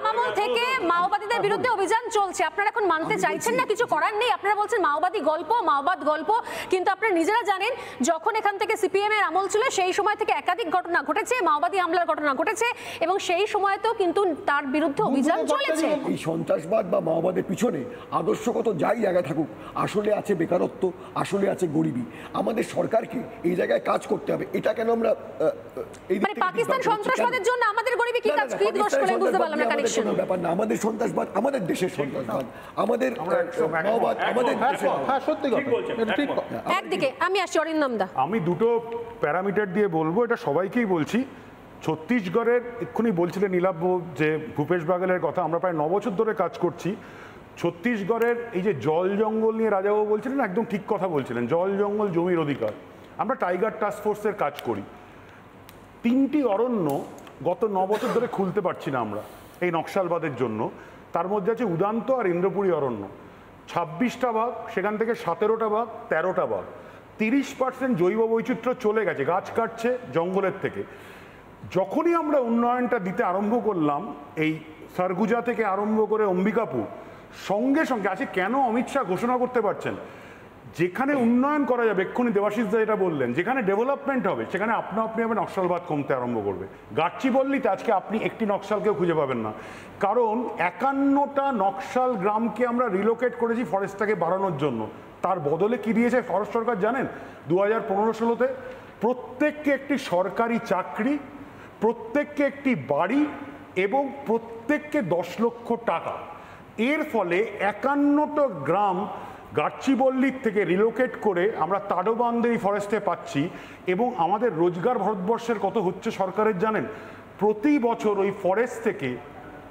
আমল থেকে মাওবাদীদের বিরুদ্ধে অভিযান চলছে। আপনারা এখন মানতে চাইছেন না, কিছু করার নেই। আপনারা বলছেন মাওবাদ গল্প, কিন্তু আপনারা নিজেরা জানেন যখন এখান থেকে সিপিএম এর আমল ছিল সেই সময় থেকে একাধিক ঘটনা ঘটেছে, মাওবাদী হামলার ঘটনা ঘটেছে এবং সেই সময়তেও কিন্তু তার বিরুদ্ধে অভিযান চলেছে। এই সন্ত্রাসবাদ বা মাওবাদের পিছনে আদর্শগত যাই জায়গা থাকুক, আসলে আছে বেকারত্ব, আসলে আছে গরিবী। আমাদের সরকারকে এই জায়গায় কাজ করতে হবে। এটা কেন আমরা মানে পাকিস্তান সন্ত্রাসবাদের জন্য আমাদের গরিবী কি কাজ, কি দোষ করলেন বুঝতে পারলাম না কানেকশন। ব্যাপার না, আমাদের সন্ত্রাসবাদ আমাদের দেশের সন্ত্রাসবাদ, আমাদের মাওবাদ আমাদের দেশের। হ্যাঁ সত্যি কথা, এটা ঠিক। একদিকে আমি আসছি অরিন্দমদা, আমি দুটো প্যারামিটার দিয়ে বলবো, এটা সবাইকেই বলছি। ছত্তিশগড়ের এক্ষুনি বলছিলেন নীলাভ যে ভূপেশ বাঘেলের কথা, আমরা প্রায় 9 বছর ধরে কাজ করছি ছত্তিশগড়ের এই যে জল জঙ্গল নিয়ে। রাজাবাবু বলছিলেন, একদম ঠিক কথা বলছিলেন, জল জঙ্গল জমির অধিকার। আমরা টাইগার টাস্ক ফোর্সের কাজ করি। 3টি অরণ্য গত 9 বছর ধরে খুলতে পারছি না আমরা এই নকশালবাদের জন্য। তার মধ্যে আছে উদান্ত আর ইন্দ্রপুরী অরণ্য। 26টা বাঘ, সেখান থেকে 17টা বাঘ, 13টা বাঘ। 30% জৈব বৈচিত্র্য চলে গেছে, গাছ কাটছে জঙ্গলের থেকে। যখনই আমরা উন্নয়নটা দিতে আরম্ভ করলাম, এই সরগুজা থেকে আরম্ভ করে অম্বিকাপুর, সঙ্গে সঙ্গে আছে কেন অমিত শাহ ঘোষণা করতে পারছেন, যেখানে উন্নয়ন করা যাবে, এক্ষুনি দেবাশিস দা এটা বললেন, যেখানে ডেভেলপমেন্ট হবে সেখানে আপনা আপনি নকশালবাদ কমতে আরম্ভ করবে। গাচ্চিবল্লিতে আজকে আপনি একটি নকশালকেও খুঁজে পাবেন না, কারণ 51টা নকশাল গ্রামকে আমরা রিলোকেট করেছি ফরেস্টটাকে বাড়ানোর জন্য। তার বদলে কি দিয়েছে ফরেস্ট সরকার জানেন? 2015-16-তে প্রত্যেককে একটি সরকারি চাকরি, প্রত্যেককে একটি বাড়ি এবং প্রত্যেককে 10 লক্ষ টাকা। এর ফলে 51টা গ্রাম গাচ্চিবল্লির থেকে রিলোকেট করে আমরা তাডোবান্দেই ফরেস্টে পাচ্ছি। এবং আমাদের রোজগার ভারতবর্ষের কত হচ্ছে সরকারের জানেন? প্রতি বছর ওই ফরেস্ট থেকে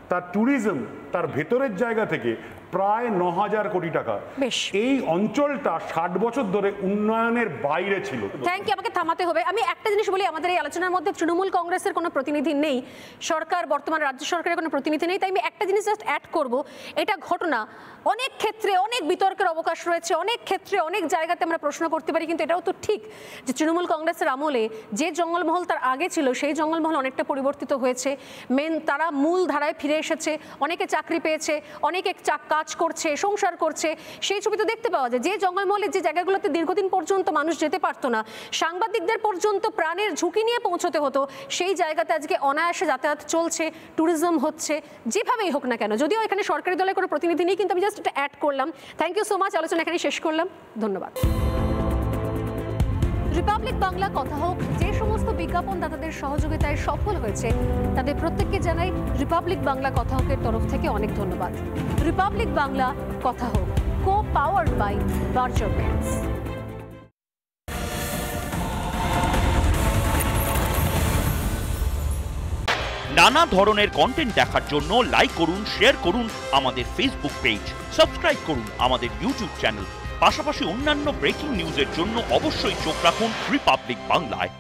তার ট্যুরিজম, তার ভেতরের জায়গা থেকে প্রায় 9,000 কোটি টাকা। এই অঞ্চলটা 60 বছর ধরে উন্নয়নের বাইরে ছিল। থ্যাংক ইউ, আমাকে থামাতে হবে। আমি একটা জিনিস বলি, আমাদের এই আলোচনার মধ্যে তৃণমূল কংগ্রেসের কোনো প্রতিনিধি নেই, সরকার বর্তমান রাজ্য সরকারের কোনো প্রতিনিধি নেই, তাই আমি একটা জিনিস জাস্ট অ্যাড করব। এটা ঘটনা, অনেক ক্ষেত্রে অনেক বিতর্কের অবকাশ রয়েছে, অনেক ক্ষেত্রে অনেক জায়গাতে আমরা প্রশ্ন করতে পারি, কিন্তু এটাও তো ঠিক যে তৃণমূল কংগ্রেসের আমলে যে জঙ্গলমহল তার আগে ছিল সেই জঙ্গলমহল অনেকটা পরিবর্তিত হয়েছে। তারা মূল ধারায় ফিরে এসেছে, অনেকে চাকরি পেয়েছে, অনেকে কাজ করছে, সংসার করছে। সেই ছবি তো দেখতে পাওয়া যায়। যে জঙ্গলমহলের যে জায়গাগুলোতে দীর্ঘদিন পর্যন্ত মানুষ যেতে পারতো না, সাংবাদিকদের পর্যন্ত প্রাণের ঝুঁকি নিয়ে পৌঁছতে হতো, সেই জায়গাতে আজকে অনায়াসে যাতায়াত চলছে, ট্যুরিজম হচ্ছে, যেভাবেই হোক না কেন। যদিও এখানে সরকারি দলের কোনো প্রতিনিধি নেই, কিন্তু আমি জাস্ট এটা অ্যাড করলাম। থ্যাংক ইউ সো মাচ, আলোচনা এখানে শেষ করলাম, ধন্যবাদ। রিপাবলিক বাংলা কথা হোক যে সমস্ত বিজ্ঞাপনদাতাদের সহযোগিতায় সফল হয়েছে তাদের প্রত্যেককে জানাই রিপাবলিক বাংলা কথা হোকের তরফ থেকে অনেক ধন্যবাদ। রিপাবলিক বাংলা কথা হোক, co powered by Berger paints. নানা ধরনের কন্টেন্ট দেখার জন্য লাইক করুন, শেয়ার করুন আমাদের ফেসবুক পেজ, সাবস্ক্রাইব করুন আমাদের ইউটিউব চ্যানেল। পাশাপাশি অন্যান্য ব্রেকিং নিউজের জন্য অবশ্যই চোখ রাখুন রিপাবলিক বাংলায়।